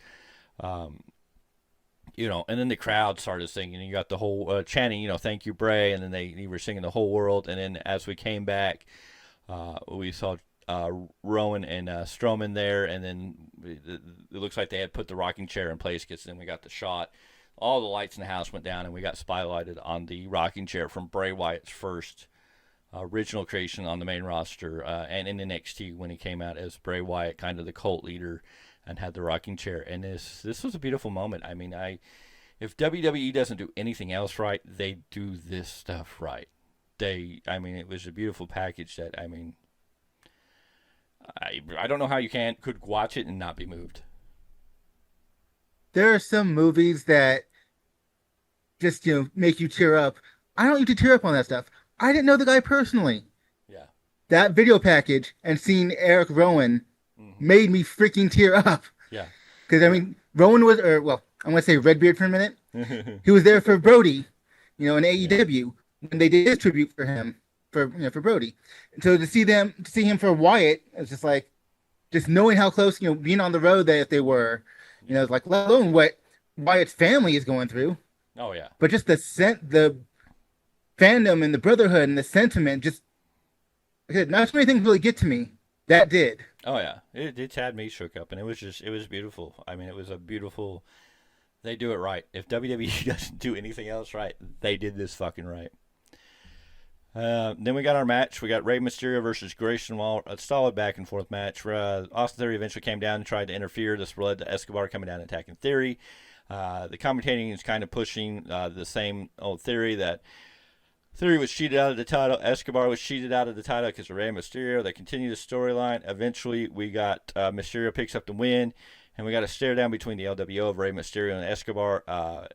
you know, and then the crowd started singing, and you got the whole chanting, you know, thank you, Bray, and then they were singing the whole world. And then as we came back, we saw Rowan and Strowman there, and then it looks like they had put the rocking chair in place, because then we got the shot. All the lights in the house went down, and we got spotlighted on the rocking chair from Bray Wyatt's first original creation on the main roster, and in NXT when he came out as Bray Wyatt, kind of the cult leader, and had the rocking chair. And this was a beautiful moment. I mean, if WWE doesn't do anything else right, they do this stuff right. I mean, it was a beautiful package that, I mean, I don't know how you could watch it and not be moved. There are some movies that just, you know, make you tear up. I don't need to tear up on that stuff. I didn't know the guy personally. Yeah. That video package and seeing Eric Rowan made me freaking tear up. Yeah. Because, I mean, Rowan was, I'm going to say Redbeard for a minute. He was there for Brody, you know, in AEW when they did his tribute for him, for Brody. And so to see him for Wyatt, it's just like, just knowing how close, you know, being on the road that they were, you know, it's like, let alone what Wyatt's family is going through. Oh, yeah. But just the fandom and the brotherhood and the sentiment, just, like I said, not so many things really get to me. That did. Oh, yeah. It had me shook up, and it was beautiful. I mean, it was a beautiful, they do it right. If WWE doesn't do anything else right, they did this fucking right. Then we got our match. We got Rey Mysterio versus Grayson Waller. A solid back and forth match. Austin Theory eventually came down and tried to interfere. This led to Escobar coming down and attacking Theory. The commentating is kind of pushing the same old theory that Theory was cheated out of the title. Escobar was cheated out of the title because of Rey Mysterio. They continue the storyline. Eventually, we got Mysterio picks up the win, and we got a stare down between the LWO of Rey Mysterio and Escobar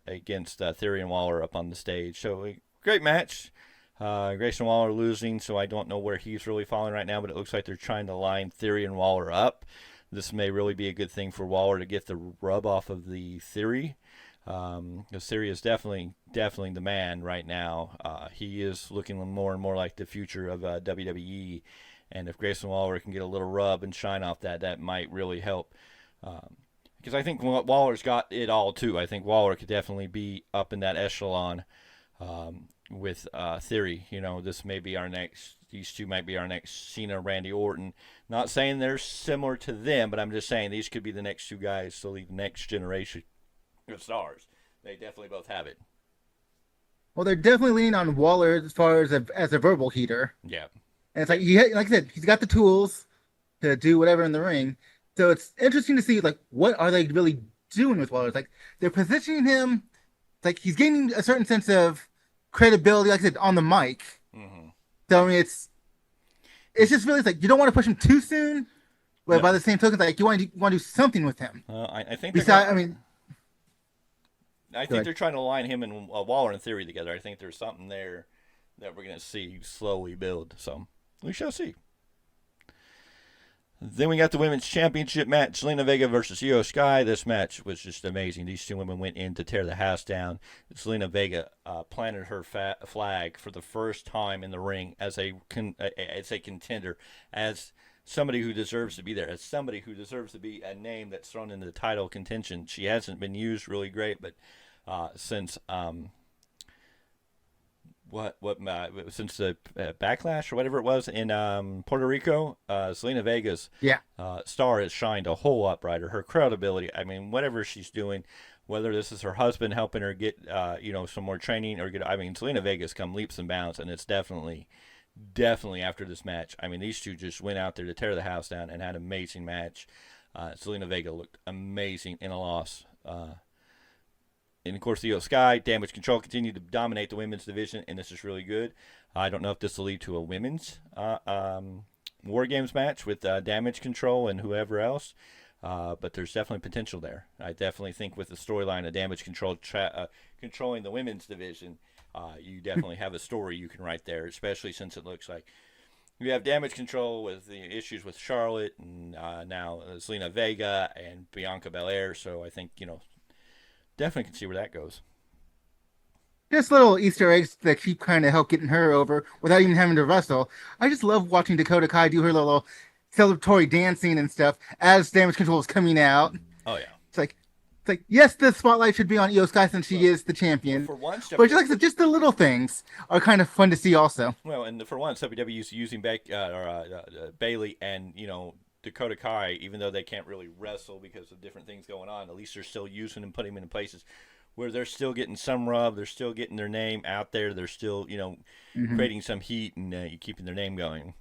against Theory and Waller up on the stage. So, great match. Grayson Waller losing, so I don't know where he's really falling right now, but it looks like they're trying to line Theory and Waller up. This may really be a good thing for Waller to get the rub off of the Theory. Because Theory is definitely the man right now. He is looking more and more like the future of WWE. And if Grayson Waller can get a little rub and shine off that, that might really help. Because I think Waller's got it all, too. I think Waller could definitely be up in that echelon with Theory. You know, these two might be our next Cena, Randy Orton. Not saying they're similar to them, but I'm just saying these could be the next two guys to lead the next generation of stars. They definitely both have it. Well, they're definitely leaning on Waller as far as a verbal heater. Yeah. And it's like I said, he's got the tools to do whatever in the ring. So it's interesting to see, like, what are they really doing with Waller? It's like, they're positioning him, like, he's gaining a certain sense of credibility, like I said, on the mic. Mm-hmm. So, I mean, it's just really, like, you don't want to push him too soon, but by the same token, like, you want to do something with him. I think they're trying to line him and Waller in Theory together. I think there's something there that we're going to see slowly build. So we shall see. Then we got the women's championship match, Zelina Vega versus Io Sky. This match was just amazing. These two women went in to tear the house down. Zelina Vega planted her flag for the first time in the ring as a contender, as somebody who deserves to be there, as somebody who deserves to be a name that's thrown into the title contention. She hasn't been used really great, but since since the backlash or whatever it was in Puerto Rico, Zelina Vega's star has shined a whole lot brighter. Her credibility, I mean, whatever she's doing, whether this is her husband helping her get some more training or Zelina Vega's come leaps and bounds, and it's definitely after this match. I mean, these two just went out there to tear the house down and had an amazing match. Zelina Vega looked amazing in a loss. And, of course, Io Sky, Damage Control continued to dominate the women's division, and this is really good. I don't know if this will lead to a women's War Games match with Damage Control and whoever else, but there's definitely potential there. I definitely think with the storyline of Damage Control controlling the women's division, you definitely have a story you can write there, especially since it looks like you have Damage Control with the issues with Charlotte and now Zelina Vega and Bianca Belair, so I think, definitely can see where that goes. Just little Easter eggs that keep kind of help getting her over without even having to wrestle. I just love watching Dakota Kai do her little celebratory dancing and stuff as Damage Control is coming out. Oh yeah, it's like yes, the spotlight should be on Io Sky since she is the champion. For once, but just like I said, just the little things are kind of fun to see also. Well, and for once, WWE is using Bayley and Dakota Kai, even though they can't really wrestle because of different things going on, at least they're still using and putting them in places where they're still getting some rub, they're still getting their name out there, they're still, creating some heat and keeping their name going.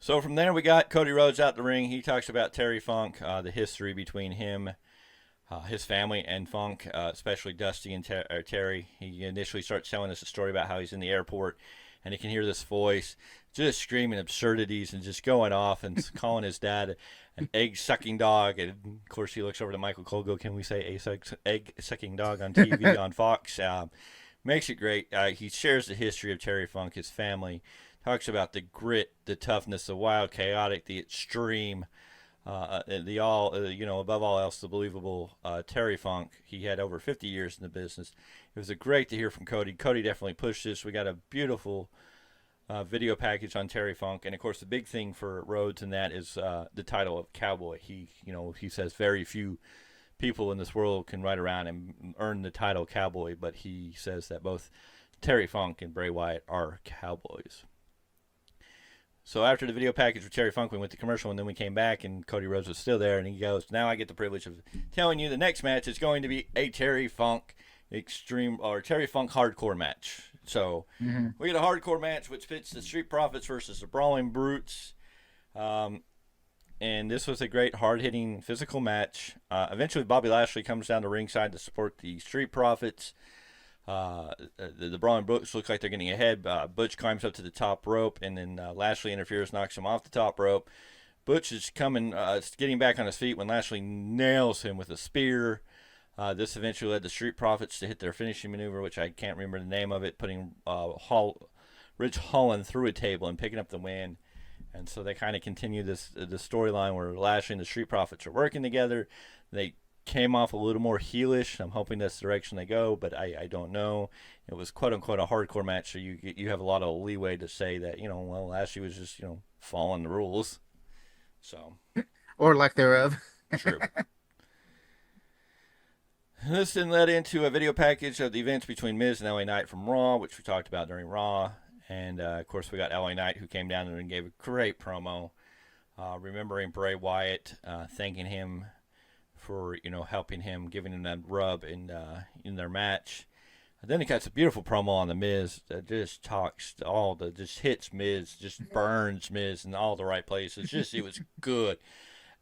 So from there, we got Cody Rhodes out the ring. He talks about Terry Funk, the history between him, his family, and Funk, especially Dusty and Terry. He initially starts telling us a story about how he's in the airport, and he can hear this voice just screaming absurdities and just going off and calling his dad an egg-sucking dog. And, of course, he looks over to Michael Cole, can we say egg-sucking dog on TV on Fox? Makes it great. He shares the history of Terry Funk, his family, talks about the grit, the toughness, the wild, chaotic, the extreme, above all else, the believable Terry Funk. He had over 50 years in the business. It was great to hear from Cody. Cody definitely pushed this. We got a beautiful video package on Terry Funk, and of course the big thing for Rhodes in that is the title of Cowboy. He says very few people in this world can ride around and earn the title Cowboy, but he says that both Terry Funk and Bray Wyatt are cowboys. So after the video package with Terry Funk, we went to commercial, and then we came back, and Cody Rhodes was still there, and he goes, now I get the privilege of telling you the next match is going to be a Terry Funk Terry Funk hardcore match. So we get a hardcore match which pits the Street Profits versus the Brawling Brutes. And this was a great hard-hitting physical match. Eventually Bobby Lashley comes down to ringside to support the Street Profits. The Brawling Brutes look like they're getting ahead. Butch climbs up to the top rope, and then Lashley interferes, knocks him off the top rope. Butch is getting back on his feet when Lashley nails him with a spear. This eventually led the Street Profits to hit their finishing maneuver, which I can't remember the name of it, putting Ridge Holland through a table and picking up the win. And so they kind of continue the storyline where Lashley and the Street Profits are working together. They came off a little more heelish. I'm hoping that's the direction they go, but I don't know. It was quote unquote a hardcore match, so you have a lot of leeway to say that, well, Lashley was just, following the rules. So, or lack thereof. True. This then led into a video package of the events between Miz and LA Knight from Raw, which we talked about during Raw. And, of course, we got LA Knight, who came down and gave a great promo, remembering Bray Wyatt, thanking him for, helping him, giving him that rub in their match. And then he cuts a beautiful promo on the Miz that just just hits Miz, just burns Miz in all the right places. It was good.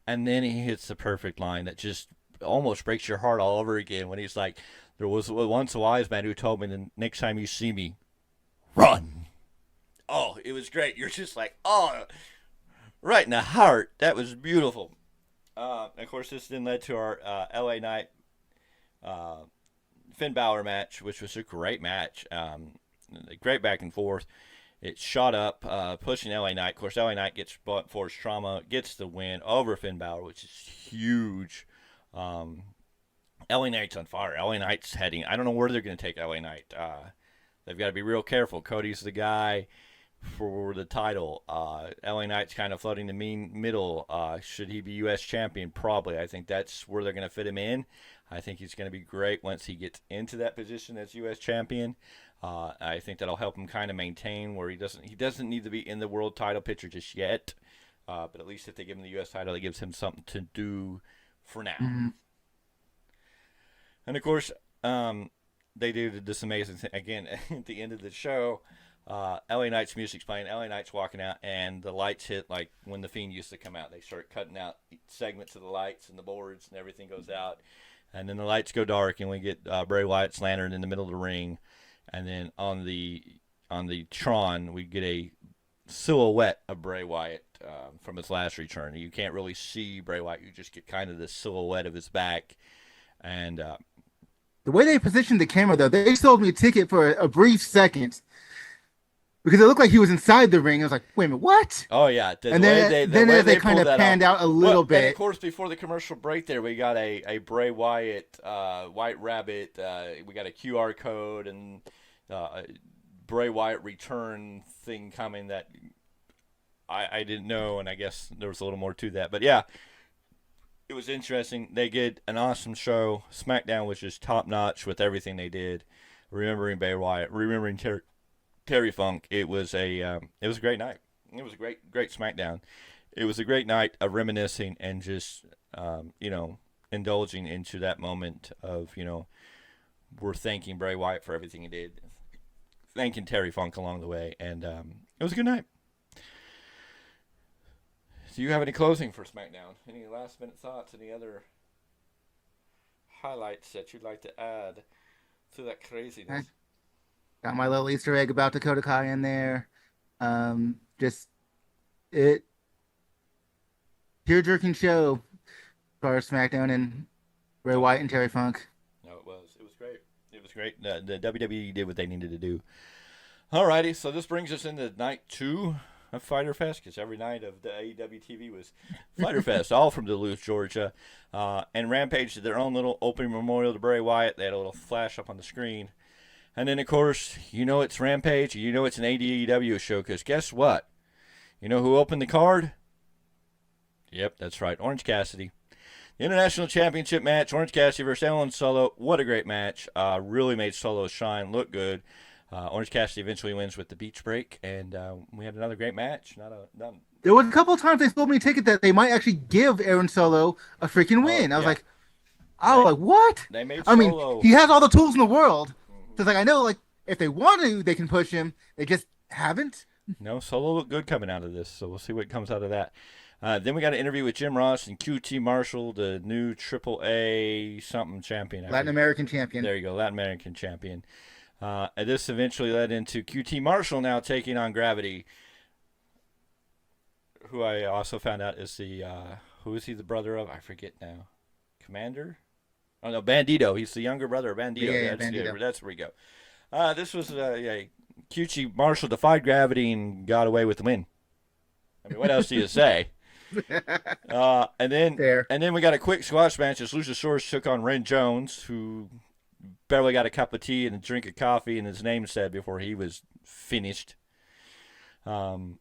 And then he hits the perfect line that just almost breaks your heart all over again when he's like, there was once a wise man who told me, the next time you see me, run. Oh, it was great. You're just like, oh, right in the heart. That was beautiful. Of course, this then led to our LA Knight Finn Balor match, which was a great match. Great back and forth. It shot up, pushing LA Knight. Of course, LA Knight gets blunt force trauma, gets the win over Finn Balor, which is huge. LA Knight's on fire. LA Knight's heading. I don't know where they're going to take LA Knight. They've got to be real careful. Cody's the guy for the title. LA Knight's kind of floating the middle. Should he be U.S. champion? Probably. I think that's where they're going to fit him in. I think he's going to be great once he gets into that position as U.S. champion. I think that'll help him kind of maintain where he doesn't need to be in the world title picture just yet. But at least if they give him the U.S. title, it gives him something to do for now. Mm-hmm. And of course, they do this amazing thing again at the end of the show. LA Knight's music's playing, LA Knight's walking out, and the lights hit like when the Fiend used to come out. They start cutting out segments of the lights and the boards, and everything goes out. And then the lights go dark, and we get Bray Wyatt's lantern in the middle of the ring. And then on the Tron, we get a silhouette of Bray Wyatt from his last return. You can't really see Bray Wyatt. You just get kind of the silhouette of his back. And the way they positioned the camera, though, they sold me a ticket for a brief second because it looked like he was inside the ring. I was like, wait a minute, what? Oh, yeah. Then they kind of panned out a little bit. And, of course, before the commercial break there, we got a Bray Wyatt, White Rabbit. We got a QR code and Bray Wyatt return thing coming that I didn't know, and I guess there was a little more to that. But, yeah, it was interesting. They did an awesome show. Smackdown was just top-notch with everything they did. Remembering Bray Wyatt, remembering Terry Funk. It was a great night. It was a great SmackDown. It was a great night of reminiscing and just indulging into that moment of we're thanking Bray Wyatt for everything he did, thanking Terry Funk along the way, and it was a good night. Do you have any closing for SmackDown? Any last minute thoughts? Any other highlights that you'd like to add to that craziness? Got my little Easter egg about Dakota Kai in there. Just it tear-jerking show as far as SmackDown and Bray Wyatt and Terry Funk. No, it was great. It was great. The WWE did what they needed to do. Alrighty, so this brings us into night 2 of Fyter Fest, because every night of the AEW TV was Fyter Fest, all from Duluth, Georgia. And Rampage did their own little opening memorial to Bray Wyatt. They had a little flash up on the screen. And then, of course, it's Rampage. It's an AEW show, because guess what? You know who opened the card? Yep, that's right, Orange Cassidy. The International Championship match, Orange Cassidy versus Ellen Solo. What a great match. Really made Solo shine, look good. Orange Cassidy eventually wins with the beach break, and we had another great match. There was a couple of times they sold me a ticket that they might actually give Aaron Solo a freaking win. I was like, what? They made Solo. I mean, he has all the tools in the world. So it's like, I know, if they want to, they can push him. They just haven't. No, Solo looked good coming out of this, so we'll see what comes out of that. Then we got an interview with Jim Ross and QT Marshall, the new AAA something champion. Latin American champion. There you go, Latin American champion. And this eventually led into QT Marshall now taking on Gravity, who I also found out is who is he the brother of? I forget now. Commander? Oh no, Bandito. He's the younger brother of Bandito. Yeah, Bandito. That's where we go. This was Kyuchi Marshall defied gravity and got away with the win. I mean, what else do you say? And Fair. then we got a quick squash match as Luchasaurus took on Ren Jones, who barely got a cup of tea and a drink of coffee and his name said before he was finished. And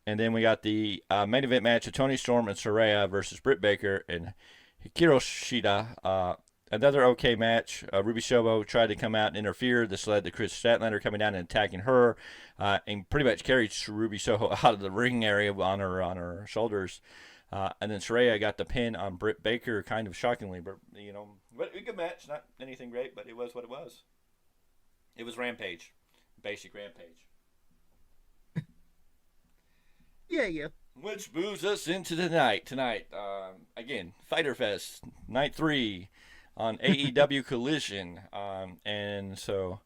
then we got the main event match of Toni Storm and Saraya versus Britt Baker and Hikaru Shida. Another okay match. Ruby Soho tried to come out and interfere. This led to Chris Statlander coming down and attacking her, and pretty much carried Ruby Soho out of the ring area on her shoulders. And then Saraya got the pin on Britt Baker, kind of shockingly, but but a good match. Not anything great, but it was what it was. It was Rampage, basic Rampage. Yeah. Which moves us into the night tonight. Again, Fyter Fest, night 3 on AEW Collision. And so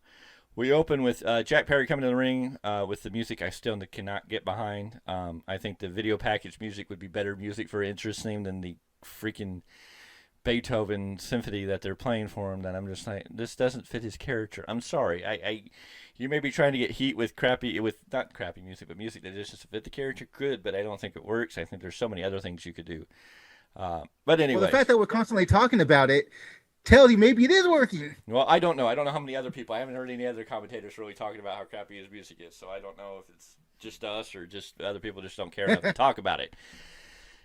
we open with Jack Perry coming to the ring with the music I still cannot get behind. I think the video package music would be better music for interest theme than the freaking Beethoven symphony that they're playing for him. That I'm just like, this doesn't fit his character. I'm sorry. You may be trying to get heat with not crappy music, but music that just fit the character good, but I don't think it works. I think there's so many other things you could do. But anyway. Well, the fact that we're constantly talking about it tells you maybe it is working. Well, I don't know. I don't know how many other people. I haven't heard any other commentators really talking about how crappy his music is, so I don't know if it's just us or just other people just don't care enough to talk about it.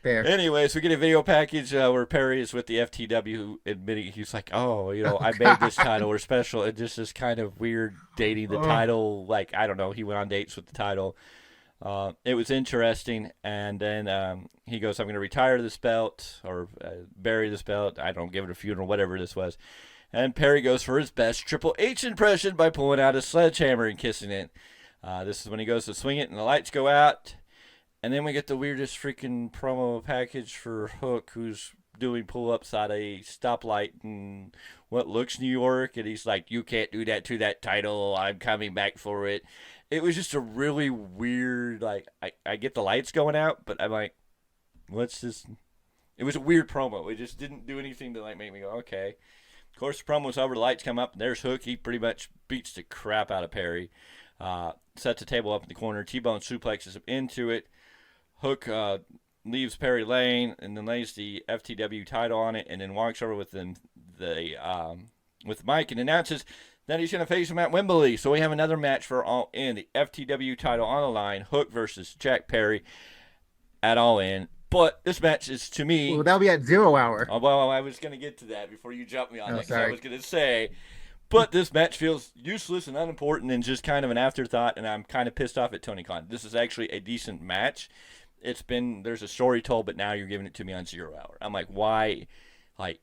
Fair. Anyways, we get a video package where Perry is with the FTW admitting he's like, I made this title. We're special. It just is kind of weird dating the title. Like, I don't know. He went on dates with the title. It was interesting. And then he goes, I'm going to retire this belt or bury this belt. I don't give it a funeral, whatever this was. And Perry goes for his best Triple H impression by pulling out a sledgehammer and kissing it. This is when he goes to swing it and the lights go out. And then we get the weirdest freaking promo package for Hook, who's doing pull-ups at a stoplight in what looks New York. And he's like, you can't do that to that title. I'm coming back for it. It was just a really weird, like, I get the lights going out, but I'm like, what's this? It was a weird promo. It just didn't do anything to, like, make me go, okay. Of course, the promo's over. The lights come up, and there's Hook. He pretty much beats the crap out of Perry. Sets the table up in the corner. T-Bone suplexes him into it. Hook leaves Perry laying and then lays the FTW title on it and then walks over with with Mike and announces that he's going to face him at Wembley. So we have another match for All In, the FTW title on the line, Hook versus Jack Perry at All In. But this match is, to me... Well, that'll be at 0 hour. Oh, well, I was going to get to that before you jumped me on that. Sorry. I was going to say... But this match feels useless and unimportant and just kind of an afterthought, and I'm kind of pissed off at Tony Khan. This is actually a decent match. There's a story told, but now you're giving it to me on 0 hour. I'm like, why? Like,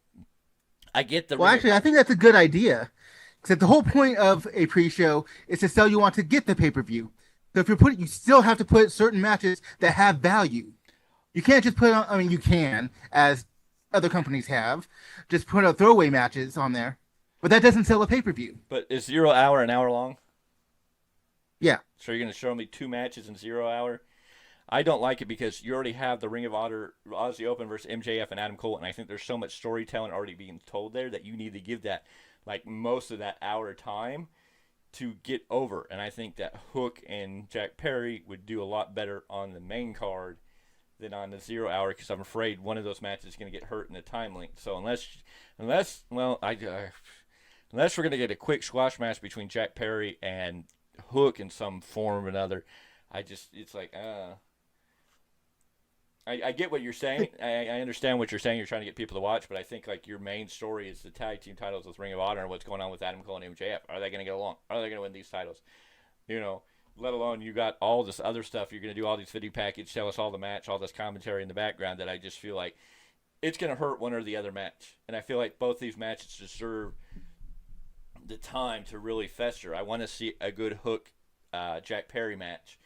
I get the... Well, actually, I think that's a good idea. Because the whole point of a pre-show is to sell you on to get the pay-per-view. So if you still have to put certain matches that have value. You can't just put on, I mean, you can, as other companies have, just put out throwaway matches on there. But that doesn't sell a pay-per-view. But is 0 hour an hour long? Yeah. So you're going to show me 2 matches in 0 hour? I don't like it because you already have the Ring of Honor, Aussie Open versus MJF and Adam Cole, and I think there's so much storytelling already being told there that you need to give that, like, most of that hour time to get over. And I think that Hook and Jack Perry would do a lot better on the main card than on the 0 hour, because I'm afraid one of those matches is going to get hurt in the time link. So unless we're going to get a quick squash match between Jack Perry and Hook in some form or another, it's like, I get what you're saying. I understand what you're saying. You're trying to get people to watch, but I think, like, your main story is the tag team titles with Ring of Honor and what's going on with Adam Cole and MJF. Are they going to get along? Are they going to win these titles? Let alone you got all this other stuff. You're going to do all these video package, tell us all the match, all this commentary in the background that I just feel like it's going to hurt one or the other match. And I feel like both these matches deserve the time to really fester. I want to see a good Hook Jack Perry match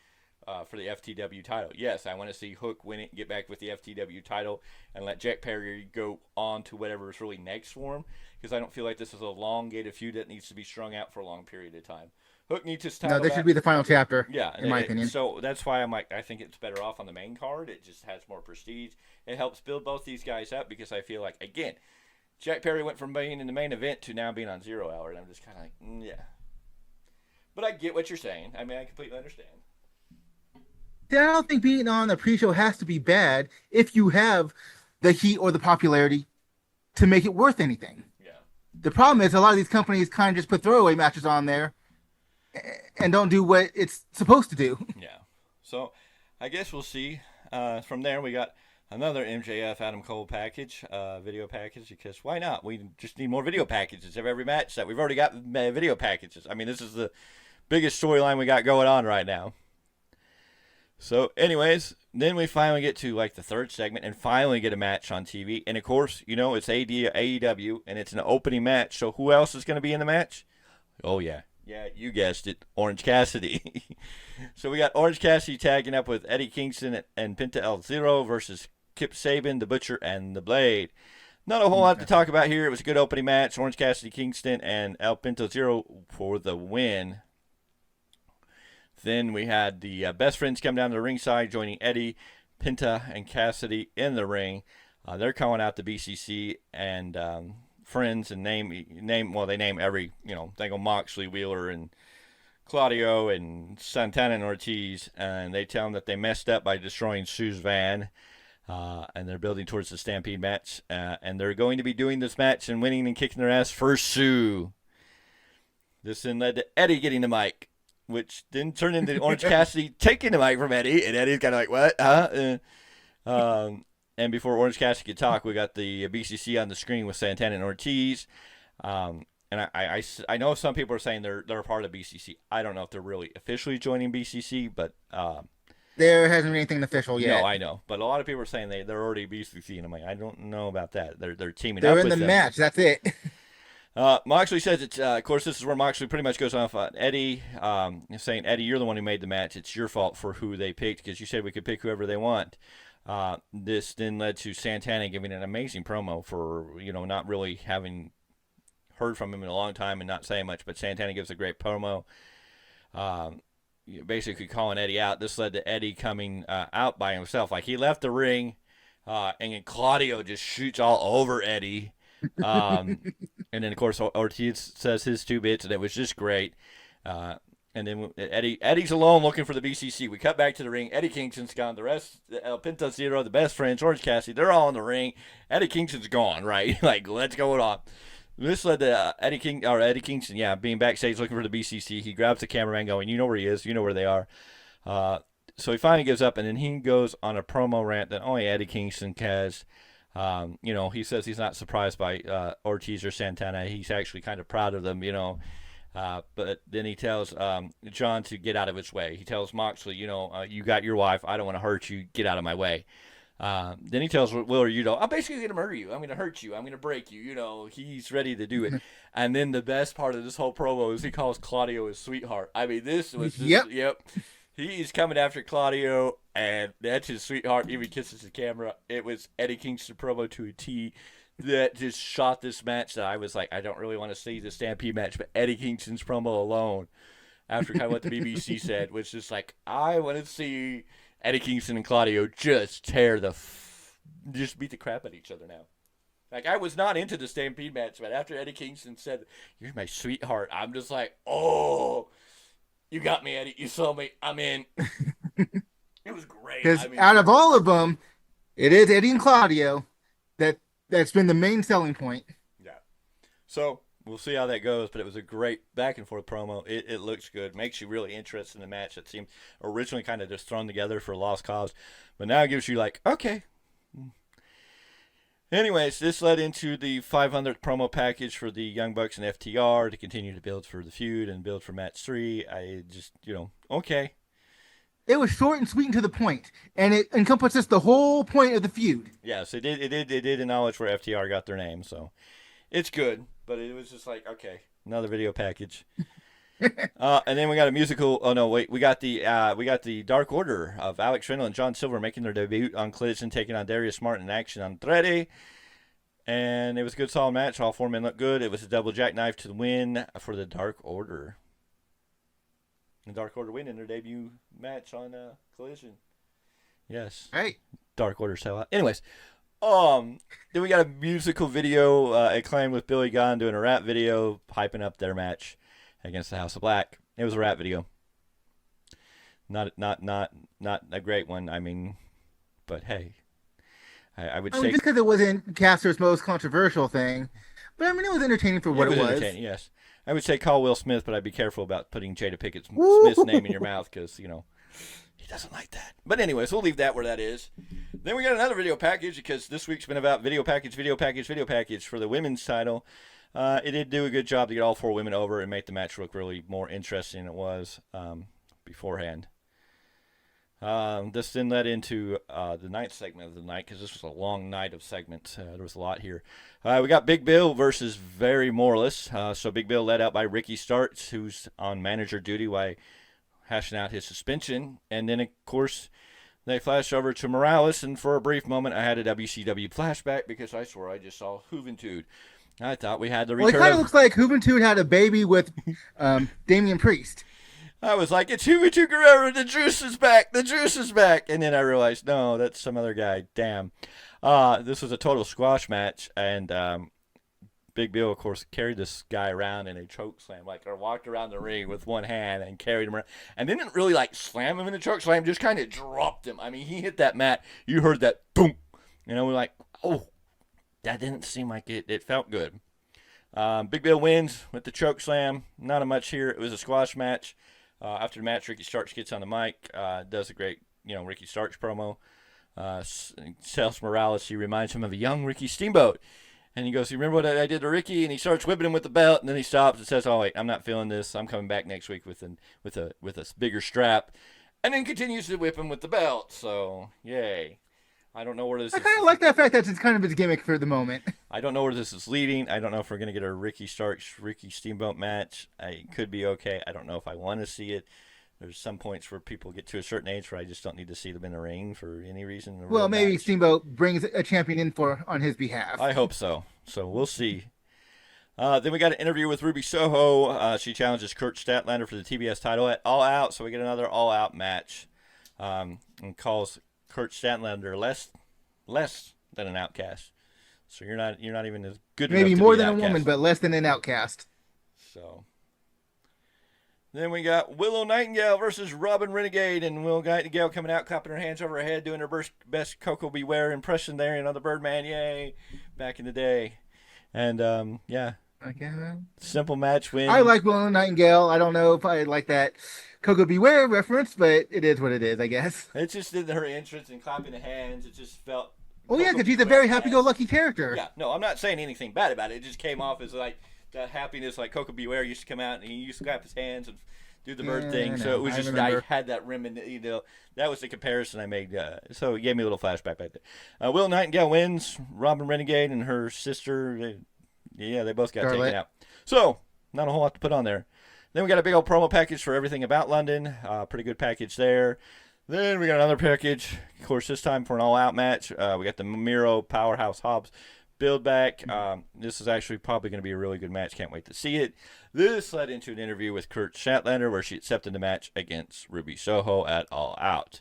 for the FTW title. Yes, I want to see Hook win it, get back with the FTW title, and let Jack Perry go on to whatever is really next for him, because I don't feel like this is a elongated feud that needs to be strung out for a long period of time. Hook needs his title. No, this should be the final chapter. Yeah, in my opinion. So that's why I'm like, I think it's better off on the main card. It just has more prestige. It helps build both these guys up, because I feel like, again, Jack Perry went from being in the main event to now being on 0 Hour, and I'm just kind of like, yeah. But I get what you're saying. I mean, I completely understand. I don't think being on a pre-show has to be bad if you have the heat or the popularity to make it worth anything. Yeah. The problem is a lot of these companies kind of just put throwaway matches on there and don't do what it's supposed to do. Yeah. So I guess we'll see. From there, we got another MJF Adam Cole package, video package, because why not? We just need more video packages of every match that we've already got video packages. I mean, this is the biggest storyline we got going on right now. So, anyways, then we finally get to like the third segment and finally get a match on TV. And of course, you know, it's AEW and it's an opening match. So who else is going to be in the match? Oh, yeah. Yeah, you guessed it. Orange Cassidy. So we got Orange Cassidy tagging up with Eddie Kingston and Penta El Zero versus Kip Sabian, the Butcher, and the Blade. Not a whole lot to talk about here. It was a good opening match. Orange Cassidy, Kingston, and El Penta Zero for the win. Then we had the best friends come down to the ringside, joining Eddie, Penta, and Cassidy in the ring. They're calling out the BCC and friends and name. They name every, they go Moxley, Wheeler, and Claudio, and Santana and Ortiz, and they tell them that they messed up by destroying Sue's van, and they're building towards the Stampede match, and they're going to be doing this match and winning and kicking their ass for Sue. This then led to Eddie getting the mic, which then turned into Orange Cassidy taking the mic from Eddie, and Eddie's kind of like, what? And before Orange Cassidy could talk, we got the BCC on the screen with Santana and Ortiz. And I know some people are saying they're a part of BCC. I don't know if they're really officially joining BCC, but there hasn't been anything official yet. No, I know, but a lot of people are saying they're already BCC, and I'm like, I don't know about that. They're teaming up. They're in the match. That's it. Moxley says it's. Of course, this is where Moxley pretty much goes off on Eddie, saying, Eddie, you're the one who made the match. It's your fault for who they picked because you said we could pick whoever they want. This then led to Santana giving an amazing promo for not really having heard from him in a long time and not saying much, but Santana gives a great promo, basically calling Eddie out. This led to Eddie coming out by himself. Like, he left the ring, and then Claudio just shoots all over Eddie. And then, of course, Ortiz says his 2 bits, and it was just great. And then Eddie's alone looking for the BCC. We cut back to the ring. Eddie Kingston's gone. The rest, El Penta Zero, the best friends, Orange Cassidy, they're all in the ring. Eddie Kingston's gone, right? Like, let's go on. This led to Eddie Kingston, being backstage looking for the BCC. He grabs the cameraman going, you know where he is, you know where they are. So he finally gives up, and then he goes on a promo rant that only Eddie Kingston has. He says he's not surprised by Ortiz or Santana. He's actually kind of proud of them, But then he tells John to get out of his way. He tells Moxley, you got your wife. I don't want to hurt you. Get out of my way. Then he tells Wheeler, I'm basically going to murder you. I'm going to hurt you. I'm going to break you. He's ready to do it. And then the best part of this whole promo is he calls Claudio his sweetheart. I mean, this was just, yep. He's coming after Claudio, and that's his sweetheart. Even kisses the camera. It was Eddie Kingston promo to a T that just shot this match that I was like, I don't really want to see the Stampede match, but Eddie Kingston's promo alone, after kind of what the BBC said, was just like, I want to see Eddie Kingston and Claudio just just beat the crap out of each other now. Like, I was not into the Stampede match, but after Eddie Kingston said, you're my sweetheart, I'm just like, oh, you got me, Eddie. You sold me. I'm in. It was great. Because out of all of them, it is Eddie and Claudio that's been the main selling point. Yeah. So we'll see how that goes, but it was a great back and forth promo. It looks good. Makes you really interested in the match that seemed originally kind of just thrown together for a lost cause. But now it gives you like, okay. Anyways, this led into the 500th promo package for the Young Bucks and FTR to continue to build for the feud and build for match 3. I just, okay. It was short and sweet and to the point, and it encompasses the whole point of the feud. Yes, it did. It did acknowledge where FTR got their name, so it's good. But it was just like, okay, another video package. And then we got a musical. Oh no, wait, we got the Dark Order of Alex Reynolds and John Silver making their debut on Collision, taking on Darius Martin in Action Andretti. And it was a good, solid match. All 4 men looked good. It was a double jackknife to the win for the Dark Order. The Dark Order win in their debut match on Collision. Yes. Hey. Dark Order sell out. Anyways, Then we got a musical video acclaimed with Billy Gunn doing a rap video, hyping up their match against the House of Black. It was a rap video. Not a great one. I mean, but hey, I would say just because it wasn't Caster's most controversial thing, but I mean it was entertaining for what it was. Entertaining, yes. I would say call Will Smith, but I'd be careful about putting Jada Pinkett Smith's name in your mouth because he doesn't like that. But anyways, we'll leave that where that is. Then we got another video package because this week's been about video package for the women's title. It did do a good job to get all 4 women over and make the match look really more interesting than it was beforehand. This then led into the 9th segment of the night because this was a long night of segments. There was a lot here. We got Big Bill versus Very Morless. So Big Bill led out by Ricky Starks, who's on manager duty while hashing out his suspension. And then, of course, they flashed over to Morales, and for a brief moment, I had a WCW flashback because I swore I just saw Juventud. I thought we had the return. Well, it kind of looks like Juventud had a baby with Damian Priest. I was like, it's Juventud Guerrero, the juice is back, And then I realized, no, that's some other guy. Damn. This was a total squash match, and Big Bill, of course, carried this guy around in a choke slam, or walked around the ring with one hand and carried him around. And didn't really, slam him in the choke slam, just kind of dropped him. I mean, he hit that mat. You heard that boom. We're like, oh, that didn't seem like it. It felt good. Big Bill wins with the choke slam. Not a much here. It was a squash match. After the match, Ricky Starks gets on the mic, does a great, Ricky Starks promo. Tells Morales he reminds him of a young Ricky Steamboat. And he goes, you remember what I did to Ricky? And he starts whipping him with the belt, and then he stops and says, oh, wait, I'm not feeling this. I'm coming back next week with a bigger strap. And then continues to whip him with the belt. So, yay. I don't know where this is. I kind of like that fact that it's kind of his gimmick for the moment. I don't know where this is leading. I don't know if we're going to get a Ricky Starks, Ricky Steamboat match. It could be okay. I don't know if I want to see it. There's some points where people get to a certain age where I just don't need to see them in the ring for any reason. Well, maybe match. Steamboat brings a champion in on his behalf. I hope so. So we'll see. Then we got an interview with Ruby Soho. She challenges Kurt Statlander for the TBS title at All Out. So we get another All Out match, and calls Kurt Statlander less than an outcast. So you're not even as good. Maybe enough to more be than outcast. A woman, but less than an outcast. So then we got Willow Nightingale versus Robin Renegade, and Willow Nightingale coming out, clapping her hands over her head, doing her best Coco Beware impression there, the Birdman, yay, back in the day. And yeah. Okay. Simple match win. I like Willow Nightingale. I don't know if I like that Coco Beware reference, but it is what it is, I guess. It's just in her entrance and clapping the hands. It just felt. Oh yeah, because she's a very happy-go-lucky character. Yeah, no, I'm not saying anything bad about it. It just came off as that happiness, like Coco Beware used to come out and he used to clap his hands and do the bird thing. So it was I had that that was the comparison I made. So it gave me a little flashback back there. Will Nightingale wins. Robin Renegade and her sister, they both got taken out. So not a whole lot to put on there. Then we got a big old promo package for everything about London. Pretty good package there. Then we got another package, of course, this time for an all-out match. We got the Miro Powerhouse Hobbs build back. This is actually probably going to be a really good match. Can't wait to see it. This led into an interview with Kurt Statlander where she accepted the match against Ruby Soho at All Out.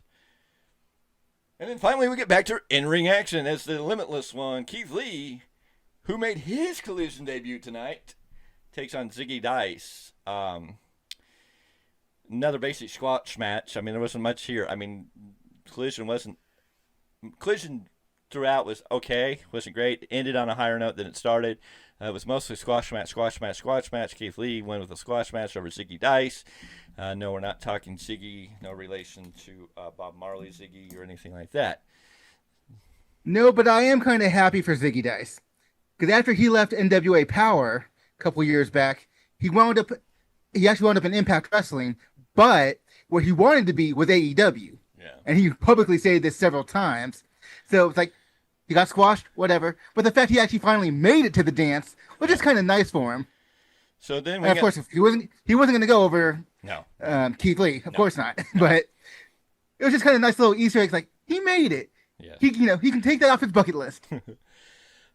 And then finally we get back to in-ring action as the limitless one, Keith Lee, who made his Collision debut tonight, takes on Ziggy Dice. Another basic squash match. I mean, there wasn't much here. I mean, Collision throughout was okay. Wasn't great. It ended on a higher note than it started. It was mostly squash match. Keith Lee went with a squash match over Ziggy Dice. No, we're not talking Ziggy. No relation to Bob Marley Ziggy or anything like that. No, but I am kind of happy for Ziggy Dice. Because after he left NWA Power a couple years back, he actually wound up in Impact Wrestling, but where he wanted to be was AEW. Yeah. And he publicly stated this several times. So it's like, he got squashed, whatever. But the fact he actually finally made it to the dance was just kind of nice for him. So then of course, he wasn't going to go over Keith Lee. Of course not. But it was just kind of nice little Easter eggs. Like, he made it. Yes. He can take that off his bucket list.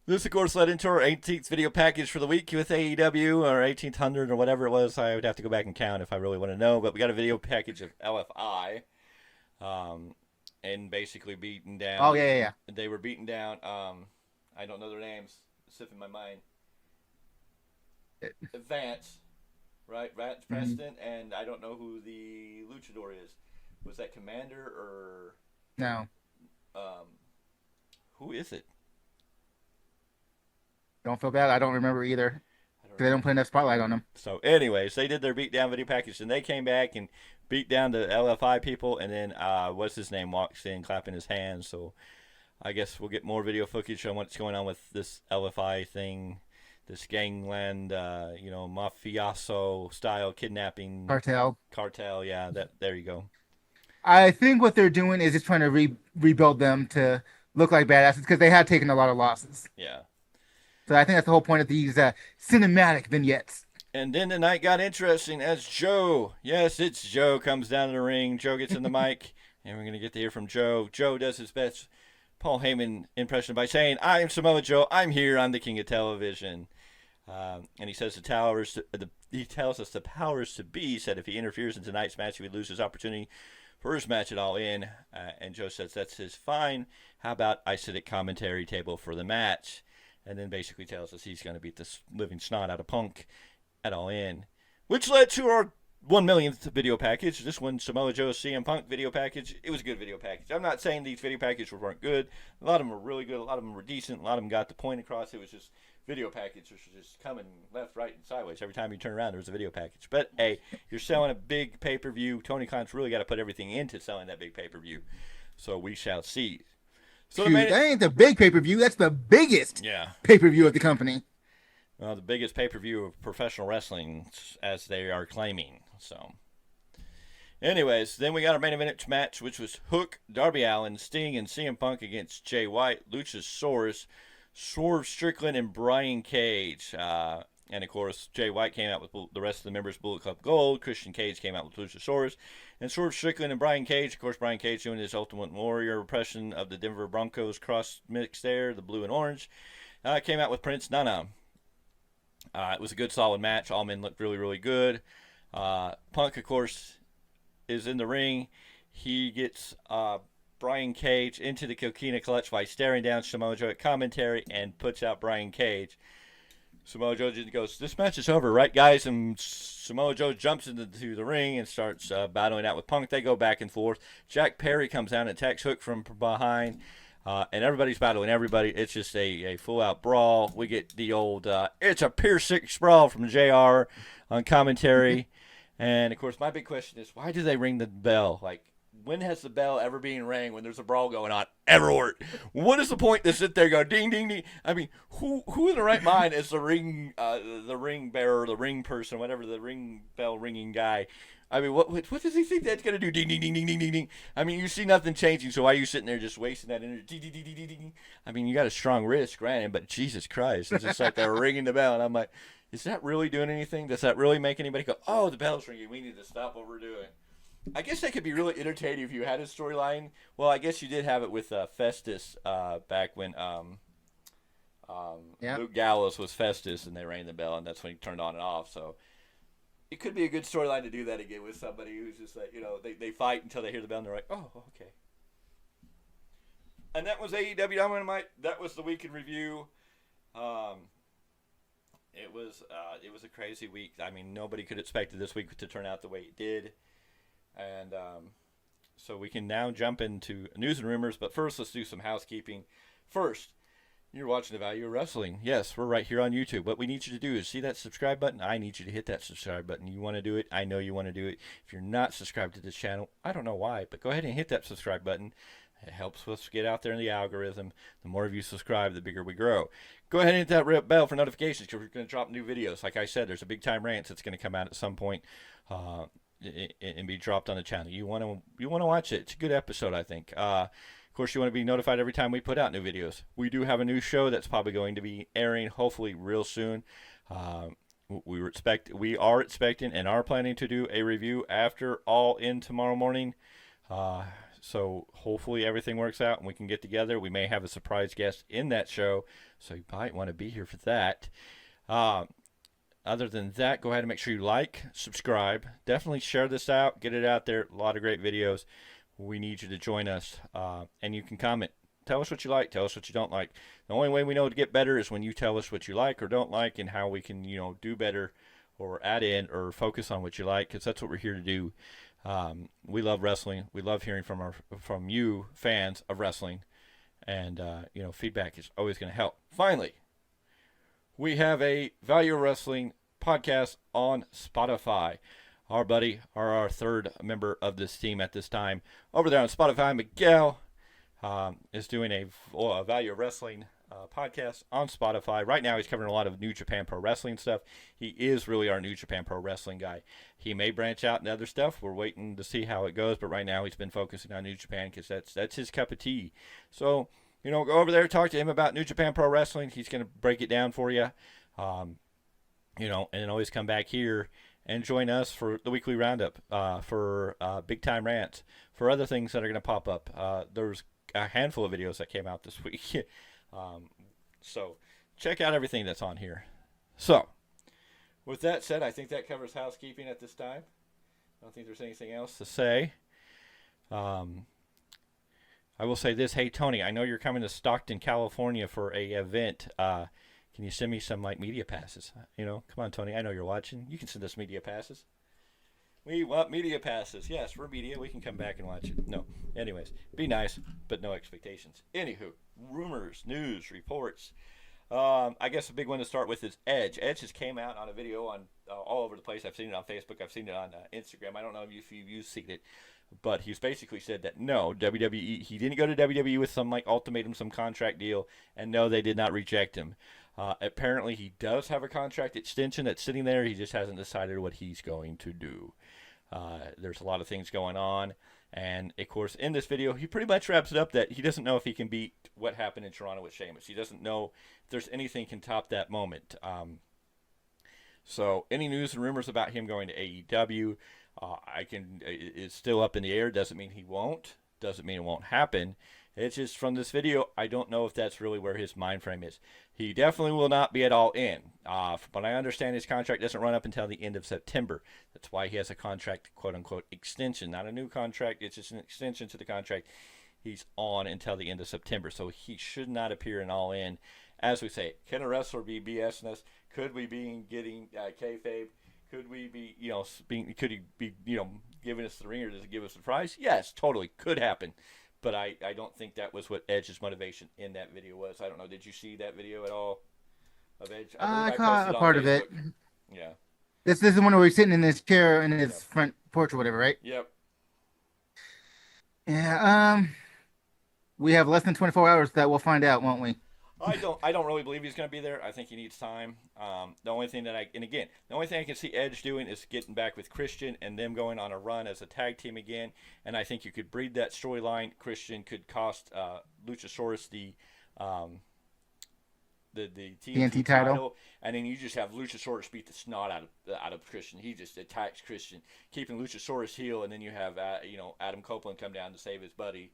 This, of course, led into our 18th video package for the week with AEW, or 1800 or whatever it was. I would have to go back and count if I really want to know. But we got a video package of LFI. and basically beaten down. Oh yeah. They were beaten down. I don't know their names. It's slipping my mind. Vance, right? Vance Preston, and I don't know who the luchador is. Was that Commander or no? Who is it? Don't feel bad. I don't remember either. They don't put enough spotlight on them. So, anyways, they did their beatdown video package, and they came back and beat down the LFI people, and then what's his name walks in clapping his hands. So, I guess we'll get more video footage on what's going on with this LFI thing, this gangland, mafioso style kidnapping cartel. Yeah, there you go. I think what they're doing is just trying to rebuild them to look like badasses because they had taken a lot of losses. Yeah. So I think that's the whole point of these cinematic vignettes. And then the night got interesting as Joe, yes, it's Joe, comes down to the ring. Joe gets in the mic, and we're going to get to hear from Joe. Joe does his best Paul Heyman impression by saying, "I am Samoa Joe. I'm here. I'm the king of television." And he says he tells us the powers to be said if he interferes in tonight's match, he would lose his opportunity for his match at All In. And Joe says that's his fine. How about I sit at commentary table for the match? And then basically tells us he's going to beat the living snot out of Punk at All In, which led to our 1 millionth video package. This one, Samoa Joe's CM Punk video package. It was a good video package. I'm not saying these video packages weren't good. A lot of them were really good. A lot of them were decent. A lot of them got the point across. It was just video packages just coming left, right, and sideways. Every time you turn around, there was a video package. But, hey, you're selling a big pay-per-view. Tony Khan's really got to put everything into selling that big pay-per-view. So we shall see. So that ain't the big pay-per-view. That's the biggest pay-per-view of the company. Well, the biggest pay-per-view of professional wrestling, as they are claiming. So, anyways, then we got our main event match, which was Hook, Darby Allin, Sting, and CM Punk against Jay White, Luchasaurus, Swerve Strickland, and Brian Cage. And, of course, Jay White came out with the rest of the members Bullet Club Gold. Christian Cage came out with Luchasaurus. And Swerve Strickland and Brian Cage. Of course, Brian Cage doing his Ultimate Warrior impression of the Denver Broncos cross mix there, the blue and orange. Came out with Prince Nana. It was a good, solid match. All men looked really, really good. Punk, of course, is in the ring. He gets Brian Cage into the Coquina clutch by staring down Samoa Joe at commentary and puts out Brian Cage. Samoa Joe just goes, "This match is over, right, guys?" And Samoa Joe jumps into the ring and starts battling out with Punk. They go back and forth. Jack Perry comes down and attacks Hook from behind. And everybody's battling everybody. It's just a full-out brawl. We get the old, it's a piercing brawl from JR on commentary. And, of course, my big question is, why do they ring the bell? Like, when has the bell ever been rang when there's a brawl going on? Ever. What is the point to sit there and go ding, ding, ding? I mean, who in the right mind is the ring bearer, the ring person, whatever, the ring bell ringing guy? I mean, what does he think that's going to do? Ding, ding, ding, ding, ding, ding, ding. I mean, you see nothing changing, so why are you sitting there just wasting that energy? Ding, ding, ding, ding, ding. I mean, you got a strong wrist, granted, but Jesus Christ. It's just like they're ringing the bell, and I'm like, is that really doing anything? Does that really make anybody go, oh, the bell's ringing, we need to stop what we're doing? I guess that could be really entertaining if you had a storyline. Well, I guess you did have it with Festus back when Luke Gallows was Festus, and they rang the bell, and that's when he turned on and off, so it could be a good storyline to do that again with somebody who's just like, they fight until they hear the bell and they're like, oh, okay. And that was AEW Dynamite. That was the week in review. It was a crazy week. I mean, nobody could expect this week to turn out the way it did. And so we can now jump into news and rumors. But first, let's do some housekeeping. First, you're watching The Value of Wrestling. Yes, we're right here on YouTube. What we need you to do is see that subscribe button. I need you to hit that subscribe button. You want to do it? I know you want to do it. If you're not subscribed to this channel, I don't know why, but go ahead and hit that subscribe button. It helps us get out there in the algorithm. The more of you subscribe, the bigger we grow. Go ahead and hit that bell for notifications because we're going to drop new videos. Like I said, there's a big time rant that's going to come out at some point and be dropped on the channel. You want to watch it. It's a good episode, I think. Of course, you want to be notified every time we put out new videos. We do have a new show that's probably going to be airing hopefully real soon. We are expecting and are planning to do a review after All In tomorrow morning. So hopefully everything works out and we can get together. We may have a surprise guest in that show, so you might want to be here for that. Other than that, go ahead and make sure you like, subscribe. Definitely share this out. Get it out there. A lot of great videos. we need you to join us, and you can comment. Tell us what you like. Tell us what you don't like. The only way we know to get better is when you tell us what you like or don't like, and how we can, do better, or add in or focus on what you like, because that's what we're here to do. We love wrestling. We love hearing from you fans of wrestling, and feedback is always going to help. Finally, we have a Value Wrestling podcast on Spotify. Our buddy, our third member of this team at this time, over there on Spotify, Miguel, is doing a Value Wrestling podcast on Spotify. Right now, he's covering a lot of New Japan Pro Wrestling stuff. He is really our New Japan Pro Wrestling guy. He may branch out into other stuff. We're waiting to see how it goes, but right now he's been focusing on New Japan because that's his cup of tea. So, go over there, talk to him about New Japan Pro Wrestling. He's going to break it down for you, and then always come back here and join us for the weekly roundup, for big time rants, for other things that are going to pop up. There's a handful of videos that came out this week. So check out everything that's on here. So with that said, I think that covers housekeeping at this time. I don't think there's anything else to say. I will say this. Hey, Tony, I know you're coming to Stockton, California for a event. Can you send me some media passes? Come on, Tony. I know you're watching. You can send us media passes. We want media passes. Yes, we're media. We can come back and watch it. No. Anyways, be nice, but no expectations. Anywho, rumors, news, reports. I guess a big one to start with is Edge. Edge just came out on a video on all over the place. I've seen it on Facebook. I've seen it on Instagram. I don't know if you've seen it, but he's basically said that no, WWE. He didn't go to WWE with some ultimatum, some contract deal, and no, they did not reject him. Apparently, he does have a contract extension that's sitting there. He just hasn't decided what he's going to do. There's a lot of things going on. And, of course, in this video, he pretty much wraps it up that he doesn't know if he can beat what happened in Toronto with Sheamus. He doesn't know if there's anything can top that moment. So any news and rumors about him going to AEW is still up in the air. Doesn't mean he won't. Doesn't mean it won't happen. It's just from this video, I don't know if that's really where his mind frame is. He definitely will not be at all in. But I understand his contract doesn't run up until the end of September. That's why he has a contract, quote-unquote, extension. Not a new contract. It's just an extension to the contract. He's on until the end of September. So he should not appear in all in. As we say, can a wrestler be BSing us? Could we be getting kayfabe? Could we be, could he be, giving us the ringer to give us the prize? Yes, totally. Could happen. But I don't think that was what Edge's motivation in that video was. I don't know. Did you see that video at all of Edge? I caught a part of it. Yeah. This is the one where he's sitting in his chair in his front porch or whatever, right? Yep. Yeah. We have less than 24 hours that we'll find out, won't we? I don't really believe he's going to be there. I think he needs time. The only thing I can see Edge doing is getting back with Christian and them going on a run as a tag team again. And I think you could breed that storyline. Christian could cost Luchasaurus the TNT title, and then you just have Luchasaurus beat the snot out of Christian. He just attacks Christian, keeping Luchasaurus heel, and then you have Adam Copeland come down to save his buddy,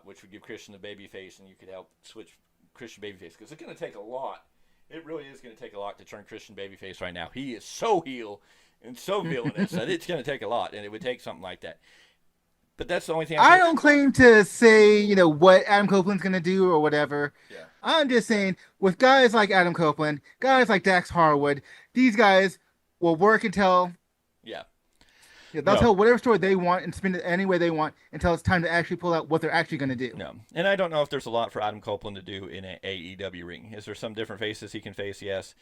which would give Christian the babyface, and you could help switch Christian babyface, because it's going to take a lot. It really is going to take a lot to turn Christian babyface right now. He is so heel and so villainous that it's going to take a lot, and it would take something like that. But that's the only thing I don't claim to say, what Adam Copeland's going to do or whatever. Yeah. I'm just saying, with guys like Adam Copeland, guys like Dax Harwood, these guys will work until... Yeah, they'll tell whatever story they want and spin it any way they want until it's time to actually pull out what they're actually going to do. No, and I don't know if there's a lot for Adam Copeland to do in an AEW ring. Is there some different faces he can face? Yes.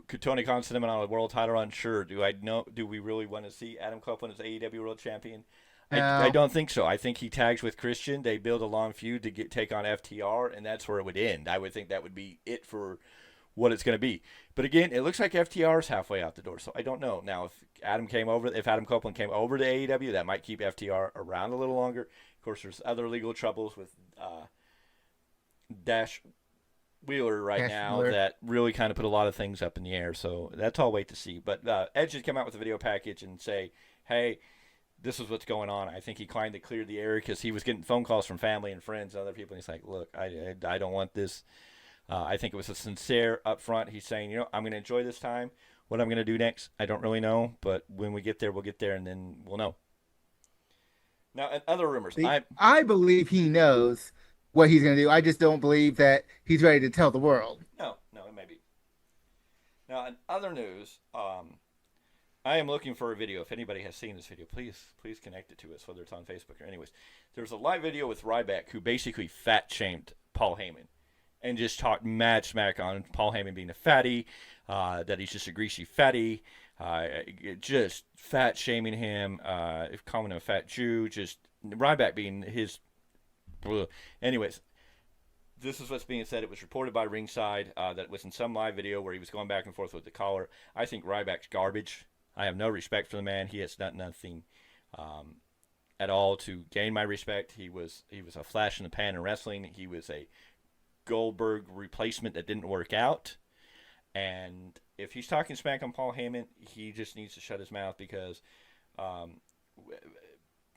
Could Tony Khan send him on a world title run? Sure. Do we really want to see Adam Copeland as AEW world champion? No. I don't think so. I think he tags with Christian. They build a long feud to take on FTR, and that's where it would end. I would think that would be it for what it's going to be. But again, it looks like FTR is halfway out the door, so I don't know. Now, if Adam Copeland came over to AEW, that might keep FTR around a little longer. Of course, there's other legal troubles with Dash Wheeler now that really kind of put a lot of things up in the air, so that's all wait to see. But Edge has come out with a video package and say, hey, this is what's going on. I think he kind of cleared the air because he was getting phone calls from family and friends and other people, and he's like, look, I don't want this. I think it was a sincere upfront. He's saying, I'm going to enjoy this time. What I'm going to do next, I don't really know. But when we get there, we'll get there, and then we'll know. Now, and other rumors. See, I believe he knows what he's going to do. I just don't believe that he's ready to tell the world. No, it may be. Now, in other news, I am looking for a video. If anybody has seen this video, please connect it to us, whether it's on Facebook or anyways. There's a live video with Ryback who basically fat shamed Paul Heyman and just talked mad smack on Paul Heyman being a fatty, that he's just a greasy fatty, just fat shaming him, calling him a fat Jew, just Ryback being his. Anyways, this is what's being said. It was reported by Ringside that it was in some live video where he was going back and forth with the caller. I think Ryback's garbage. I have no respect for the man. He has done nothing at all to gain my respect. He was a flash in the pan in wrestling. He was a Goldberg replacement that didn't work out. And if he's talking smack on Paul Heyman, he just needs to shut his mouth because Paul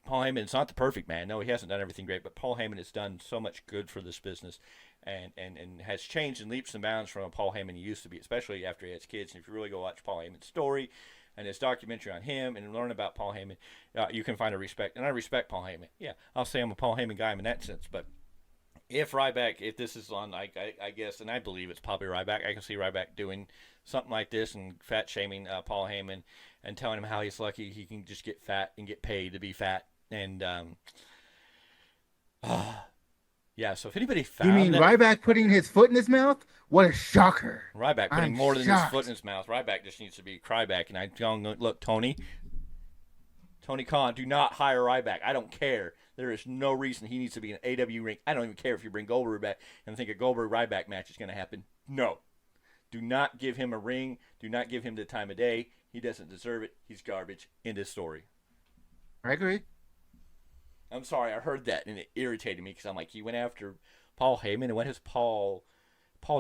Heyman's not the perfect man. No, he hasn't done everything great, but Paul Heyman has done so much good for this business and has changed in leaps and bounds from a Paul Heyman he used to be, especially after he has kids. And if you really go watch Paul Heyman's story and his documentary on him and learn about Paul Heyman, you can find a respect. And I respect Paul Heyman. Yeah, I'll say I'm a Paul Heyman guy in that sense. But if this is on, I guess, and I believe it's probably Ryback, I can see Ryback doing something like this and fat shaming Paul Heyman and telling him how he's lucky he can just get fat and get paid to be fat. And yeah, so if anybody found You mean Ryback putting his foot in his mouth? What a shocker. Ryback putting more than his foot in his mouth. Ryback just needs to be Cryback. And I don't look, Tony Khan, do not hire Ryback. I don't care. There is no reason he needs to be in an AW ring. I don't even care if you bring Goldberg back and think a Goldberg-Ryback match is going to happen. No. Do not give him a ring. Do not give him the time of day. He doesn't deserve it. He's garbage. End of story. I agree. I'm sorry, I heard that and it irritated me because I'm like, he went after Paul Heyman, and what has Paul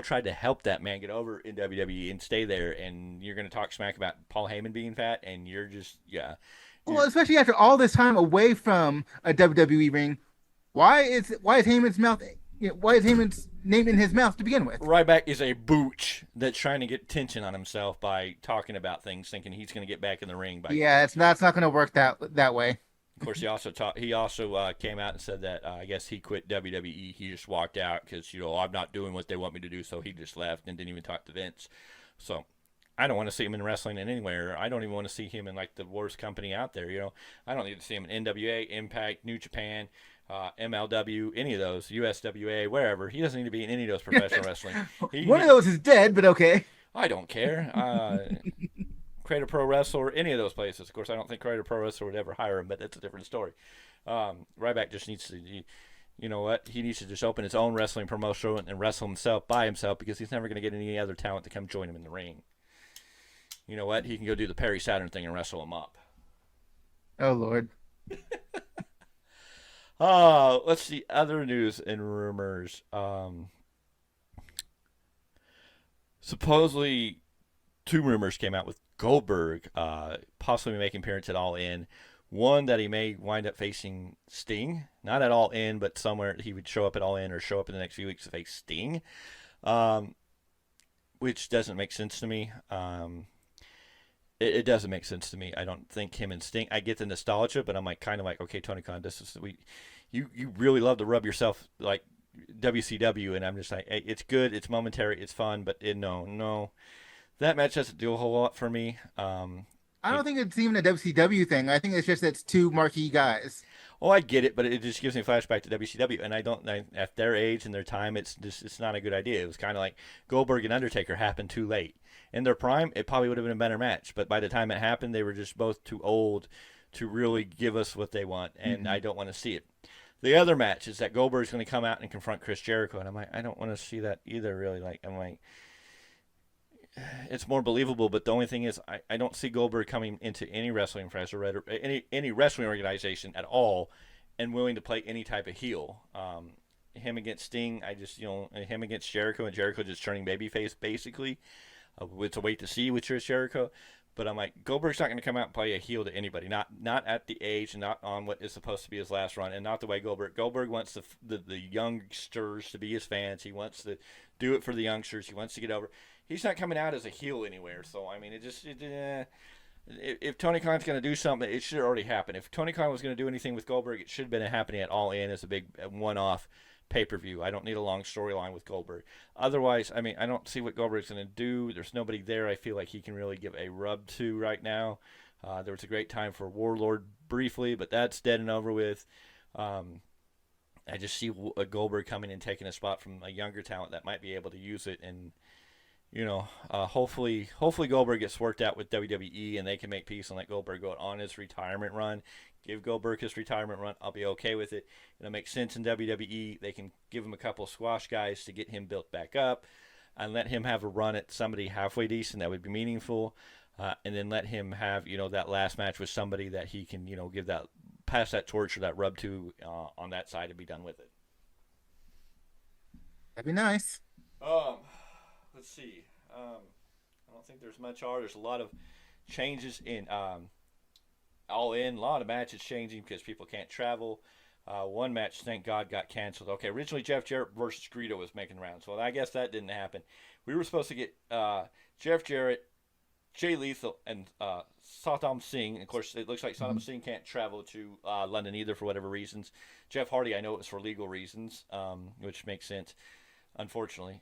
tried to help that man get over in WWE and stay there, and you're going to talk smack about Paul Heyman being fat, and you're just, yeah. Well, especially after all this time away from a WWE ring, why is Heyman's mouth? Why is Heyman's name in his mouth to begin with? Ryback is a booch that's trying to get attention on himself by talking about things, thinking he's going to get back in the ring. It's not going to work that way. Of course, he also came out and said that I guess he quit WWE. He just walked out because I'm not doing what they want me to do, so he just left and didn't even talk to Vince. So I don't want to see him in wrestling anywhere. I don't even want to see him in like the worst company out there. I don't need to see him in NWA, Impact, New Japan, MLW, any of those, USWA, wherever. He doesn't need to be in any of those professional wrestling. One of those is dead, but okay. I don't care. Creator Pro Wrestler, any of those places. Of course, I don't think Creator Pro Wrestler would ever hire him, but that's a different story. Ryback just needs to, you know what? He needs to just open his own wrestling promotion and wrestle himself by himself because he's never going to get any other talent to come join him in the ring. You know what? He can go do the Perry Saturn thing and wrestle him up. Oh, Lord. Let's see. Other news and rumors. Supposedly, 2 rumors came out with Goldberg possibly making appearance at All In. One, that he may wind up facing Sting. Not at All In, but somewhere he would show up at All In or show up in the next few weeks to face Sting. Which doesn't make sense to me. It doesn't make sense to me. I don't think him and Sting. I get the nostalgia, but I'm kind of like, okay, Tony Khan, you really love to rub yourself like WCW, and I'm just like, hey, it's good, it's momentary, it's fun, but no. That match doesn't do a whole lot for me. I don't think it's even a WCW thing. I think it's just it's 2 marquee guys. Oh, I get it, but it just gives me a flashback to WCW, and at their age and their time, it's not a good idea. It was kind of like Goldberg and Undertaker happened too late. In their prime, it probably would have been a better match, but by the time it happened, they were just both too old to really give us what they want, and I don't want to see it. The other match is that Goldberg's going to come out and confront Chris Jericho, and I'm like, I don't want to see that either, really. I'm like, it's more believable, but the only thing is I don't see Goldberg coming into any wrestling franchise or any wrestling organization at all and willing to play any type of heel. Him against Sting, him against Jericho, and Jericho just turning babyface basically. It's a wait to see with Chris Jericho. But I'm like, Goldberg's not going to come out and play a heel to anybody. Not at the age and not on what is supposed to be his last run, and not the way Goldberg wants the youngsters to be his fans. He wants to do it for the youngsters. He wants to get over. He's not coming out as a heel anywhere. So I mean, if Tony Khan's going to do something, it should already happen. If Tony Khan was going to do anything with Goldberg, it should have been happening at All In as a big one-off pay-per-view. I don't need a long storyline with Goldberg. Otherwise, I mean, I don't see what Goldberg's going to do. There's nobody there I feel like he can really give a rub to right now. There was a great time for Warlord briefly, but that's dead and over with. I just see a Goldberg coming and taking a spot from a younger talent that might be able to use it, and hopefully Goldberg gets worked out with WWE and they can make peace and let Goldberg go on his retirement run. Give Goldberg his retirement run. I'll be okay with it. It'll make sense in WWE. They can give him a couple of squash guys to get him built back up and let him have a run at somebody halfway decent that would be meaningful. And then let him have, that last match with somebody that he can, give that, pass that torch or that rub to on that side and be done with it. That'd be nice. Let's see. I don't think there's much. There's a lot of changes in All In. A lot of matches changing because people can't travel. One match, thank God, got canceled. Okay, originally Jeff Jarrett versus Greedo was making rounds. Well, I guess that didn't happen. We were supposed to get Jeff Jarrett, Jay Lethal, and Saddam Singh. And of course, it looks like Saddam Singh can't travel to London either for whatever reasons. Jeff Hardy, I know it was for legal reasons, which makes sense, unfortunately.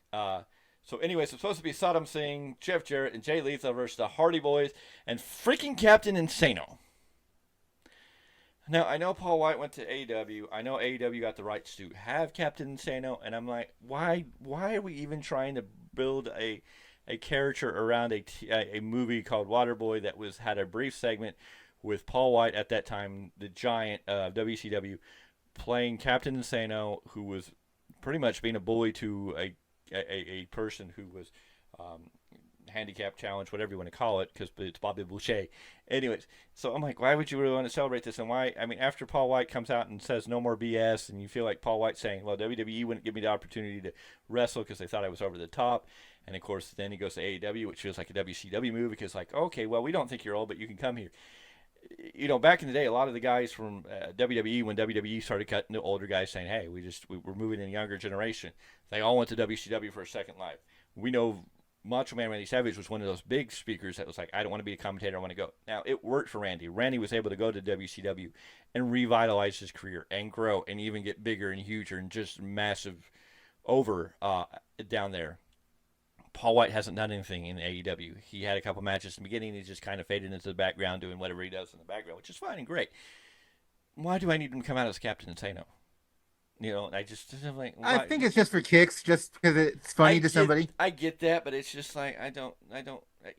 So anyways, it's supposed to be Saddam Singh, Jeff Jarrett, and Jay Lethal versus the Hardy Boys and freaking Captain Insano. Now, I know Paul White went to AEW. I know AEW got the rights to have Captain Insano, and I'm like, why are we even trying to build a character around a movie called Waterboy that had a brief segment with Paul White at that time, the giant of WCW, playing Captain Insano, who was pretty much being a bully to a person who was handicap challenge, whatever you want to call it, because it's Bobby Boucher. Anyways, so I'm like, why would you really want to celebrate this? And why? I mean, after Paul White comes out and says no more BS, and you feel like Paul White's saying, well, WWE wouldn't give me the opportunity to wrestle because they thought I was over the top. And of course, then he goes to AEW, which feels like a WCW move because, like, okay, well, we don't think you're old, but you can come here. Back in the day, a lot of the guys from WWE, when WWE started cutting the older guys saying, hey, we're moving in a younger generation, they all went to WCW for a second life. We know Macho Man Randy Savage was one of those big speakers that was like, I don't want to be a commentator, I want to go. Now, it worked for Randy. Randy was able to go to WCW and revitalize his career and grow and even get bigger and huger and just massive over down there. Paul White hasn't done anything in AEW. He had a couple matches in the beginning. He's just kind of faded into the background doing whatever he does in the background, which is fine and great. Why do I need him to come out as Captain Insano? I'm like, why? I think it's just for kicks, just because it's funny to somebody. I get that, but it's just like, I don't,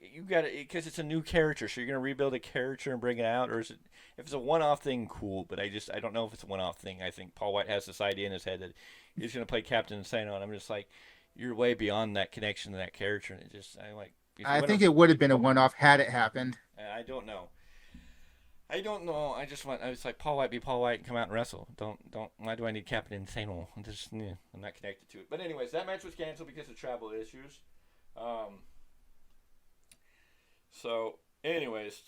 you got to, because it's a new character, so you're going to rebuild a character and bring it out, or is it, if it's a one-off thing, cool, but I don't know if it's a one-off thing. I think Paul White has this idea in his head that he's going to play Captain Insano, and I'm just like, you're way beyond that connection to that character, and I think it would have been a one-off had it happened. I don't know. I was like, Paul White be Paul White and come out and wrestle. Why do I need Captain Insano? I'm not connected to it. But anyways, that match was canceled because of travel issues. So anyways,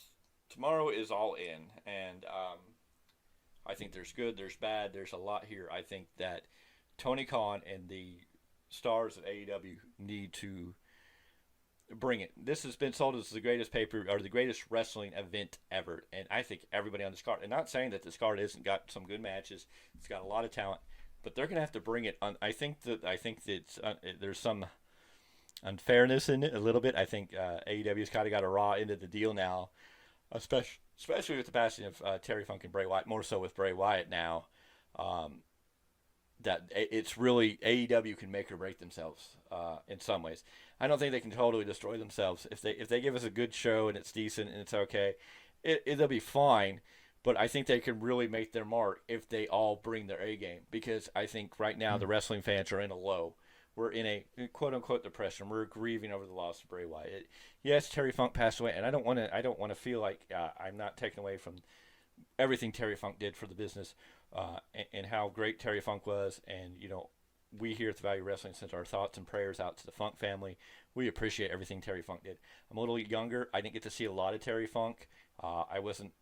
tomorrow is All In, and I think there's good, there's bad, there's a lot here. I think that Tony Khan and the stars of AEW need to bring it. This has been sold as the greatest the greatest wrestling event ever, and I think everybody on this card. And not saying that this card hasn't got some good matches; it's got a lot of talent, but they're gonna have to bring it on. I think that there's some unfairness in it a little bit. I think AEW's kind of got a raw end of the deal now, especially with the passing of Terry Funk and Bray Wyatt. More so with Bray Wyatt now. That it's really AEW can make or break themselves in some ways. I don't think they can totally destroy themselves if they give us a good show and it's decent and it's okay. They'll be fine, but I think they can really make their mark if they all bring their A game, because I think right now the wrestling fans are in a low. We're in a quote unquote depression. We're grieving over the loss of Bray Wyatt. Yes, Terry Funk passed away, and I don't want to feel like I'm not taking away from everything Terry Funk did for the business. And how great Terry Funk was, and we here at the Value Wrestling send our thoughts and prayers out to the Funk family. We appreciate everything Terry Funk did. I'm a little younger. I didn't get to see a lot of Terry Funk. I wasn't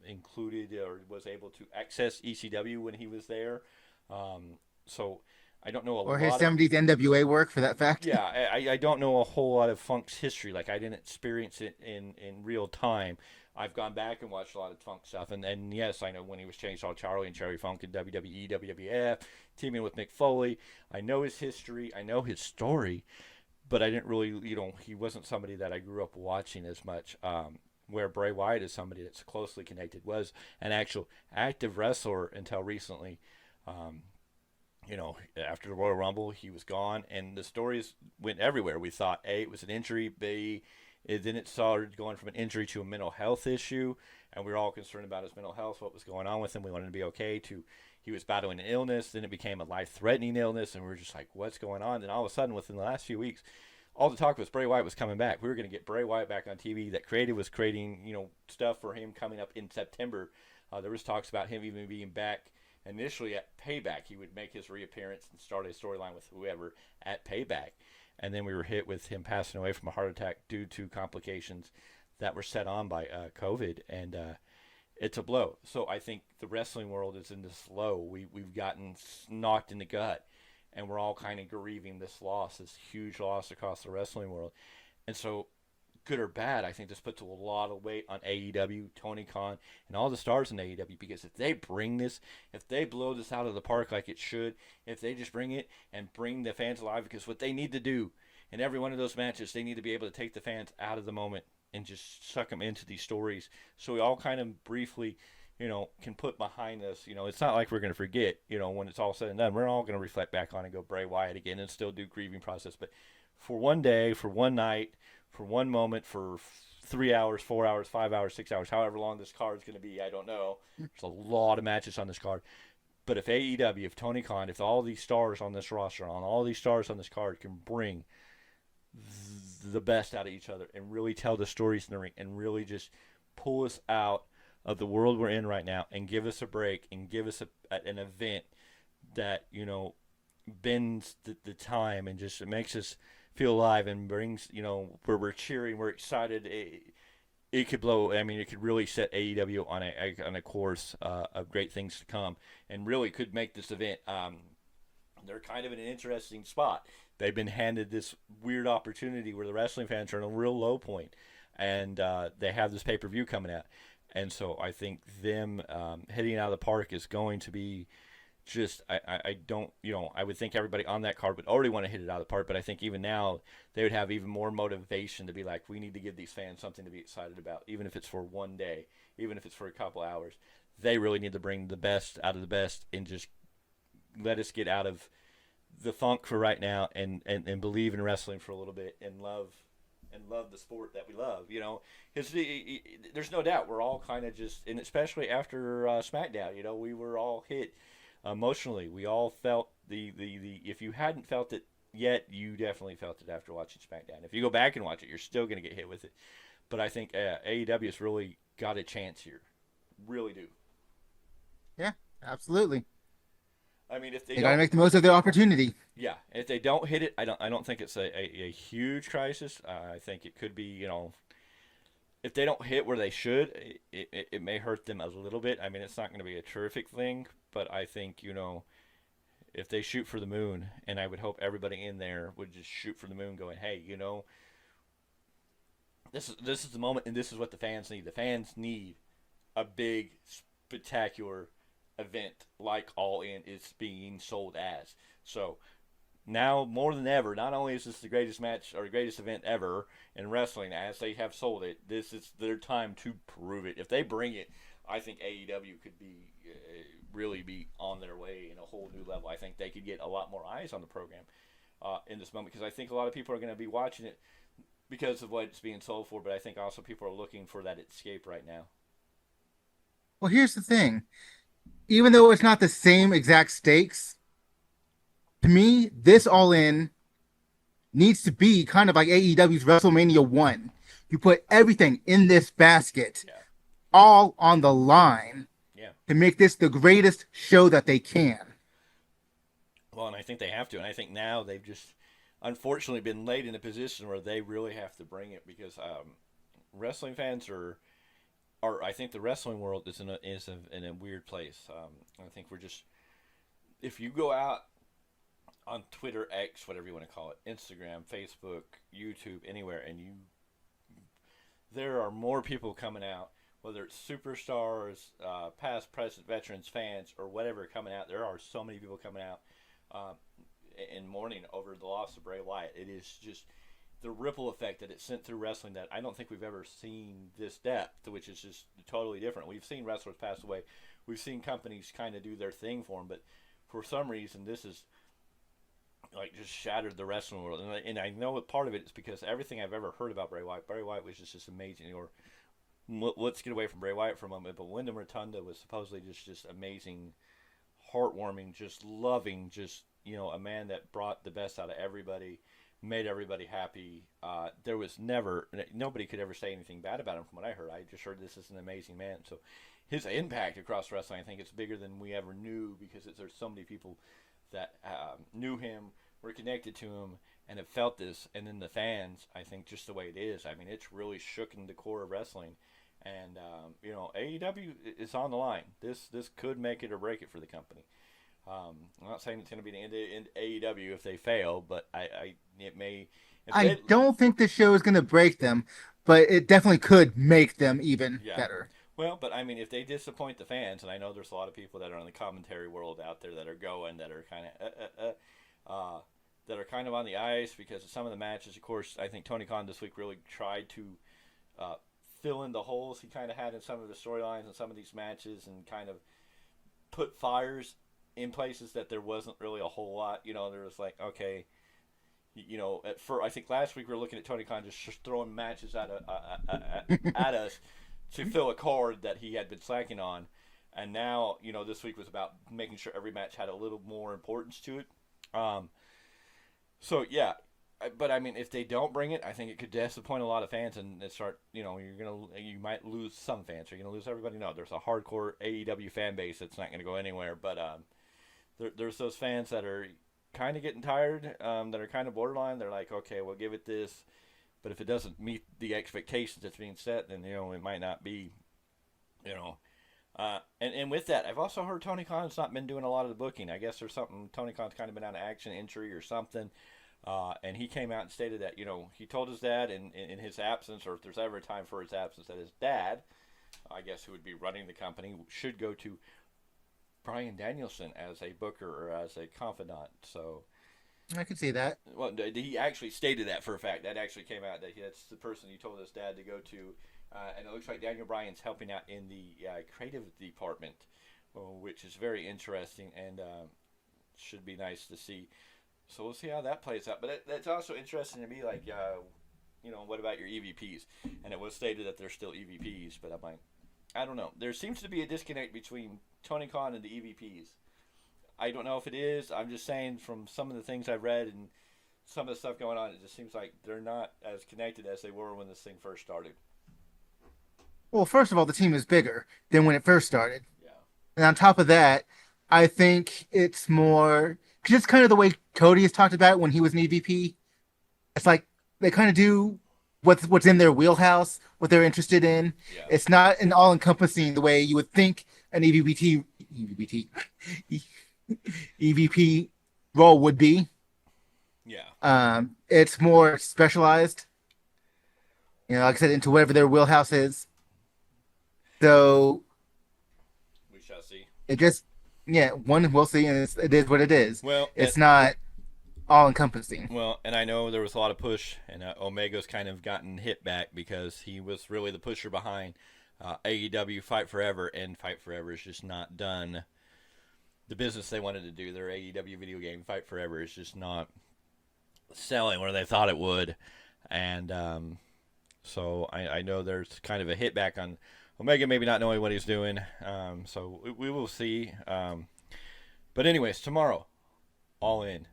included or was able to access ECW when he was there. So I don't know a Or his lot of 70s NWA work, for that fact. yeah, I don't know a whole lot of Funk's history. Like I didn't experience it in real time. I've gone back and watched a lot of Funk stuff, and yes, I know when he was Chainsaw Charlie and Cherry Funk in WWE, WWF, teaming with Mick Foley. I know his history. I know his story, but I didn't really, he wasn't somebody that I grew up watching as much. Where Bray Wyatt is somebody that's closely connected, was an actual active wrestler until recently. After the Royal Rumble, he was gone, and the stories went everywhere. We thought, A, it was an injury, B, then it started going from an injury to a mental health issue, and we were all concerned about his mental health, what was going on with him. We wanted him to be okay, to he was battling an illness, then it became a life-threatening illness, and we were just like, what's going on? Then all of a sudden, within the last few weeks, all the talk was Bray Wyatt was coming back. We were going to get Bray Wyatt back on TV. That creative was creating, stuff for him coming up in September. There was talks about him even being back initially at Payback. He would make his reappearance and start a storyline with whoever at Payback. And then we were hit with him passing away from a heart attack due to complications that were set on by COVID. And it's a blow. So I think the wrestling world is in this low. We've gotten knocked in the gut. And we're all kind of grieving this loss, this huge loss across the wrestling world. And so, good or bad, I think this puts a lot of weight on AEW, Tony Khan, and all the stars in AEW. Because if they bring this, if they blow this out of the park like it should, if they just bring it and bring the fans alive, because what they need to do in every one of those matches, they need to be able to take the fans out of the moment and just suck them into these stories. So we all kind of briefly can put behind us. It's not like we're going to forget, when it's all said and done. We're all going to reflect back on and go Bray Wyatt again and still do grieving process. But for one day, for one night, for one moment, for 3 hours, 4 hours, 5 hours, 6 hours, however long this card is going to be, I don't know. There's a lot of matches on this card. But if AEW, if Tony Khan, if all these stars on this roster, on all these stars on this card can bring the best out of each other and really tell the stories in the ring and really just pull us out of the world we're in right now and give us a break and give us an event that, bends the time and just makes us feel alive and brings, where we're cheering, we're excited. It could blow. I mean, it could really set AEW on a course of great things to come and really could make this event. They're kind of in an interesting spot. They've been handed this weird opportunity where the wrestling fans are in a real low point, and they have this pay-per-view coming out. And so I think them hitting out of the park is going to be just, I don't, I would think everybody on that card would already want to hit it out of the park, but I think even now they would have even more motivation to be like, we need to give these fans something to be excited about, even if it's for one day, even if it's for a couple hours. They really need to bring the best out of the best and just let us get out of the funk for right now and believe in wrestling for a little bit and love the sport that we love, because there's no doubt we're all kind of just, and especially after Smackdown, we were all hit emotionally. We all felt the if you hadn't felt it yet, you definitely felt it after watching Smackdown. If you go back and watch it, you're still going to get hit with it. But I think AEW has really got a chance here, really do. Yeah, absolutely. I mean, if they got to make the most of their opportunity. Yeah, if they don't hit it, I don't think it's a huge crisis. I think it could be, if they don't hit where they should, it may hurt them a little bit. I mean, it's not going to be a terrific thing, but I think, if they shoot for the moon, and I would hope everybody in there would just shoot for the moon going, hey, this is the moment, and this is what the fans need. The fans need a big, spectacular event like All In is being sold as. So now more than ever, not only is this the greatest match or the greatest event ever in wrestling as they have sold it, this is their time to prove it. If they bring it, I think AEW could be really be on their way in a whole new level. I think they could get a lot more eyes on the program in this moment, because I think a lot of people are going to be watching it because of what it's being sold for, but I think also people are looking for that escape right now. Well, here's the thing. Even though it's not the same exact stakes, to me, this All In needs to be kind of like AEW's WrestleMania 1. You put everything in this basket, all on the line, to make this the greatest show that they can. Well, and I think they have to. And I think now they've just, unfortunately, been laid in a position where they really have to bring it, because wrestling fans are I think the wrestling world is in a weird place. I think we're just, if you go out on Twitter, X, whatever you want to call it, Instagram, Facebook, YouTube, anywhere, and there are more people coming out, whether it's superstars, past, present, veterans, fans, or whatever coming out. There are so many people coming out in mourning over the loss of Bray Wyatt. It is just the ripple effect that it sent through wrestling that I don't think we've ever seen this depth, which is just totally different. We've seen wrestlers pass away. We've seen companies kind of do their thing for them, but for some reason this is like just shattered the wrestling world. And I know what part of it is because everything I've ever heard about Bray Wyatt was just amazing. Or let's get away from Bray Wyatt for a moment, but Wyndham Rotunda was supposedly just amazing, heartwarming, just loving, just, you know, a man that brought the best out of everybody, made everybody happy. There was nobody could ever say anything bad about him from what I heard. I just heard this is an amazing man. So his impact across wrestling, I think it's bigger than we ever knew because there's so many people that knew him, were connected to him, and have felt this. And then the fans, I think just the way it is, I mean, it's really shooken the core of wrestling. And, you know, AEW is on the line. This could make it or break it for the company. I'm not saying it's going to be the end of AEW if they fail, but it may. I don't think the show is going to break them, but it definitely could make them even better. Well, but I mean, if they disappoint the fans, and I know there's a lot of people that are in the commentary world out there that are going, that are kind of on the ice because of some of the matches. Of course, I think Tony Khan this week really tried to fill in the holes he kind of had in some of the storylines and some of these matches, and kind of put fires in places that there wasn't really a whole lot. You know, there was like, okay, you know, I think last week we were looking at Tony Khan just throwing matches at us to fill a card that he had been slacking on. And now, you know, this week was about making sure every match had a little more importance to it. So, yeah. But, I mean, if they don't bring it, I think it could disappoint a lot of fans and start, you know, you might lose some fans. You're going to lose everybody. No, there's a hardcore AEW fan base that's not going to go anywhere. But there's those fans that are kind of getting tired, that are kind of borderline. They're like, okay, we'll give it this. But if it doesn't meet the expectations that's being set, then, you know, it might not be, you know. And with that, I've also heard Tony Khan's not been doing a lot of the booking. I guess there's something, Tony Khan's kind of been on an action injury or something. And he came out and stated that, you know, he told his dad in his absence, or if there's ever a time for his absence, that his dad, I guess who would be running the company, should go to Bryan Danielson as a booker or as a confidant. So I could see that. Well, he actually stated that for a fact. That actually came out. That's the person he told his dad to go to. And it looks like Daniel Bryan's helping out in the creative department, which is very interesting and should be nice to see. So we'll see how that plays out. But that's also interesting to me, like, you know, what about your EVPs? And it was stated that they're still EVPs, but I'm like, I don't know. There seems to be a disconnect between Tony Khan and the EVPs. I don't know if it is. I'm just saying from some of the things I've read and some of the stuff going on, it just seems like they're not as connected as they were when this thing first started. Well, first of all, the team is bigger than when it first started. Yeah. And on top of that, I think it's more just kind of the way Cody has talked about it when he was an EVP. It's like they kind of do what's in their wheelhouse, what they're interested in. Yeah. It's not an all-encompassing the way you would think an EVP role would be. Yeah. It's more specialized. You know, like I said, into whatever their wheelhouse is. So we shall see. It just, we'll see, and it is what it is. Well, it's not all-encompassing. Well, and I know there was a lot of push, and Omega's kind of gotten hit back because he was really the pusher behind AEW Fight Forever, and Fight Forever is just not done. The business they wanted to do, their AEW video game Fight Forever, is just not selling where they thought it would. And so I know there's kind of a hit back on Omega maybe not knowing what he's doing. So we will see. But anyways, tomorrow, All In.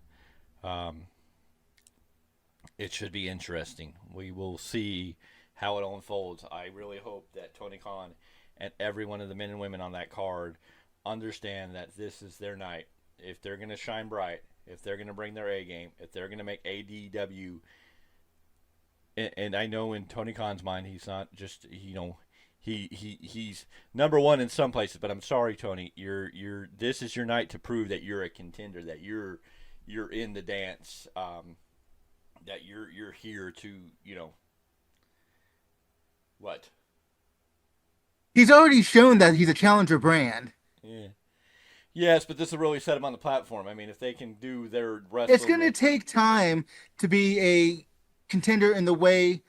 It should be interesting. We will see how it unfolds. I really hope that Tony Khan and every one of the men and women on that card understand that this is their night. If they're going to shine bright, if they're going to bring their A game, if they're going to make AEW, and I know in Tony Khan's mind, he's not just, you know, he's number one in some places, but I'm sorry, Tony, this is your night to prove that you're a contender, that you're you're in the dance, that you're here to, what? He's already shown that he's a challenger brand. Yeah. Yes, but this will really set him on the platform. I mean, if they can do their wrestling, it's going to take time to be a contender in the way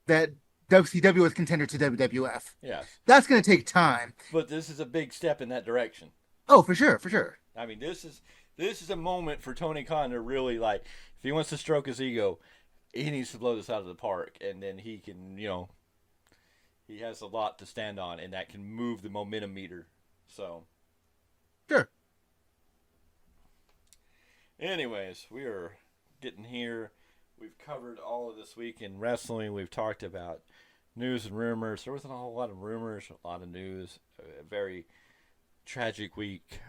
that WCW was contender to WWF. Yes. That's going to take time. But this is a big step in that direction. Oh, for sure, for sure. I mean, this is a moment for Tony Khan to really, like, if he wants to stroke his ego, he needs to blow this out of the park, and then he can, he has a lot to stand on, and that can move the momentum meter. So. Sure. Anyways, we are getting here. We've covered all of this week in wrestling. We've talked about news and rumors. There wasn't a whole lot of rumors, a lot of news. A very tragic week.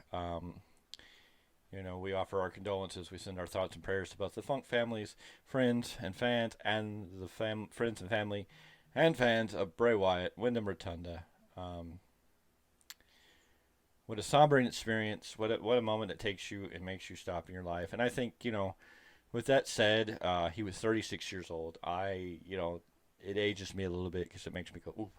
We offer our condolences. We send our thoughts and prayers to both the Funk families, friends, and fans, and the friends and family and fans of Bray Wyatt, Wyndham Rotunda. What a sombering experience. What a moment that takes you and makes you stop in your life. And I think, with that said, he was 36 years old. It ages me a little bit because it makes me go, ooh.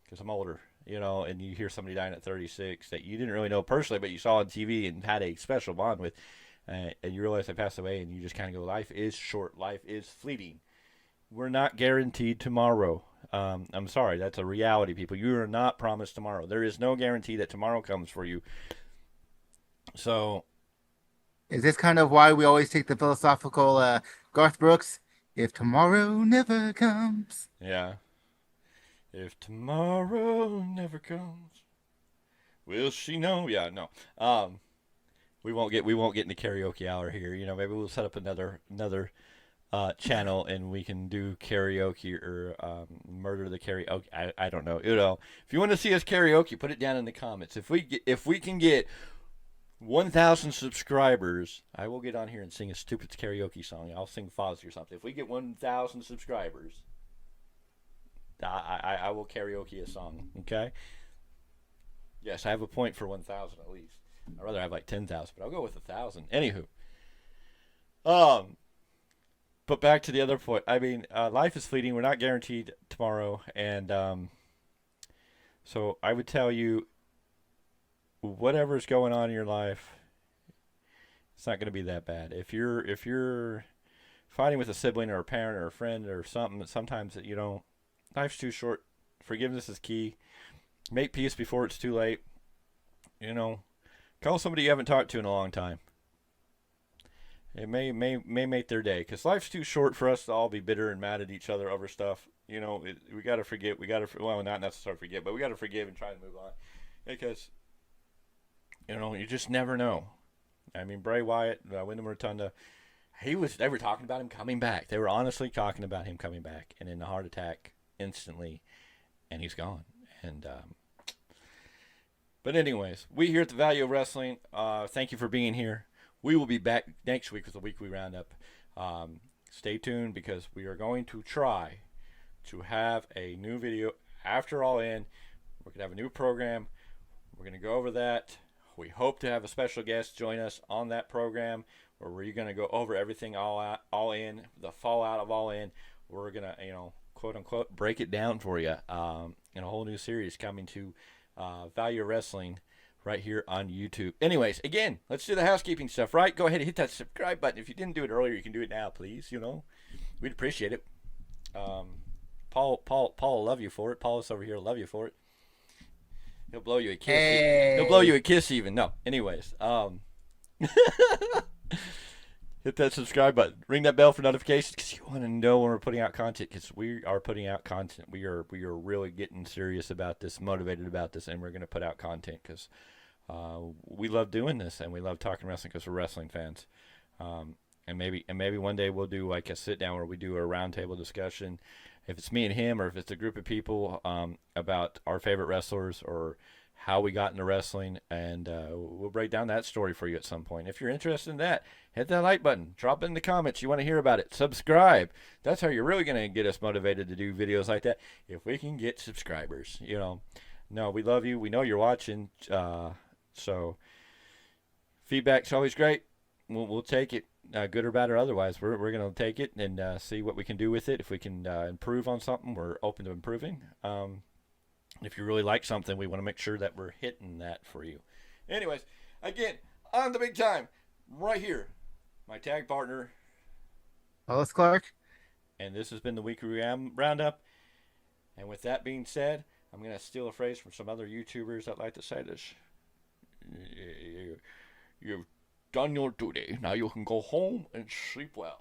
Because I'm older, and you hear somebody dying at 36 that you didn't really know personally, but you saw on TV and had a special bond with, and you realize they passed away, and you just kind of go, life is short. Life is fleeting. We're not guaranteed tomorrow. I'm sorry, that's a reality, people. You are not promised tomorrow. There is no guarantee that tomorrow comes for you. So, is this kind of why we always take the philosophical Garth Brooks? If tomorrow never comes. Yeah. If tomorrow never comes, will she know? Yeah, no. We won't get into karaoke hour here. Maybe we'll set up another channel and we can do karaoke or murder the karaoke. I don't know. If you want to see us karaoke, put it down in the comments. If we can get 1,000 subscribers, I will get on here and sing a stupid karaoke song. I'll sing Fozzy or something. If we get 1,000 subscribers, I will karaoke a song. Okay. Yes, I have a point for 1,000 at least. I'd rather have like 10,000, but I'll go with 1,000. Anywho. But back to the other point. I mean, life is fleeting. We're not guaranteed tomorrow, and so I would tell you, whatever's going on in your life, it's not going to be that bad. If you're fighting with a sibling or a parent or a friend or something, sometimes life's too short. Forgiveness is key. Make peace before it's too late. Call somebody you haven't talked to in a long time. It may make their day, because life's too short for us to all be bitter and mad at each other over stuff. We got to forget. Well, not necessarily forget, but we got to forgive and try to move on, because you just never know. I mean, Bray Wyatt, Wyndham Rotunda, they were talking about him coming back. They were honestly talking about him coming back, and in a heart attack instantly, and he's gone. And but anyways, we here at the Value of Wrestling, thank you for being here. We will be back next week with a weekly roundup. Stay tuned, because we are going to try to have a new video after All In. We're going to have a new program. We're going to go over that. We hope to have a special guest join us on that program, where we're going to go over everything all in, the fallout of All In. We're going to, quote unquote, break it down for you in a whole new series coming to Value of Wrestling right here on YouTube. Anyways, again, let's do the housekeeping stuff, right? Go ahead and hit that subscribe button. If you didn't do it earlier, you can do it now, please. We'd appreciate it. Paul will love you for it. Paulus over here will love you for it. He'll blow you a kiss. Hey. He'll blow you a kiss even. No. Anyways, hit that subscribe button. Ring that bell for notifications, because you want to know when we're putting out content, because we are putting out content. We are really getting serious about this, motivated about this, and we're going to put out content because we love doing this, and we love talking wrestling because we're wrestling fans. And maybe one day we'll do like a sit down where we do a roundtable discussion. If it's me and him, or if it's a group of people, about our favorite wrestlers or how we got into wrestling, and we'll break down that story for you at some point. If you're interested in that, hit that like button. Drop it in the comments. You want to hear about it. Subscribe. That's how you're really going to get us motivated to do videos like that. If we can get subscribers, No, we love you. We know you're watching. So Feedback's always great. We'll take it, good or bad or otherwise. We're going to take it and see what we can do with it. If we can improve on something, we're open to improving. If you really like something, we want to make sure that we're hitting that for you. Anyways, again, on the big time, right here, my tag partner, Paulus Clarke. And this has been the weekly roundup. And with that being said, I'm going to steal a phrase from some other YouTubers that like to say this. You've done your duty. Now you can go home and sleep well.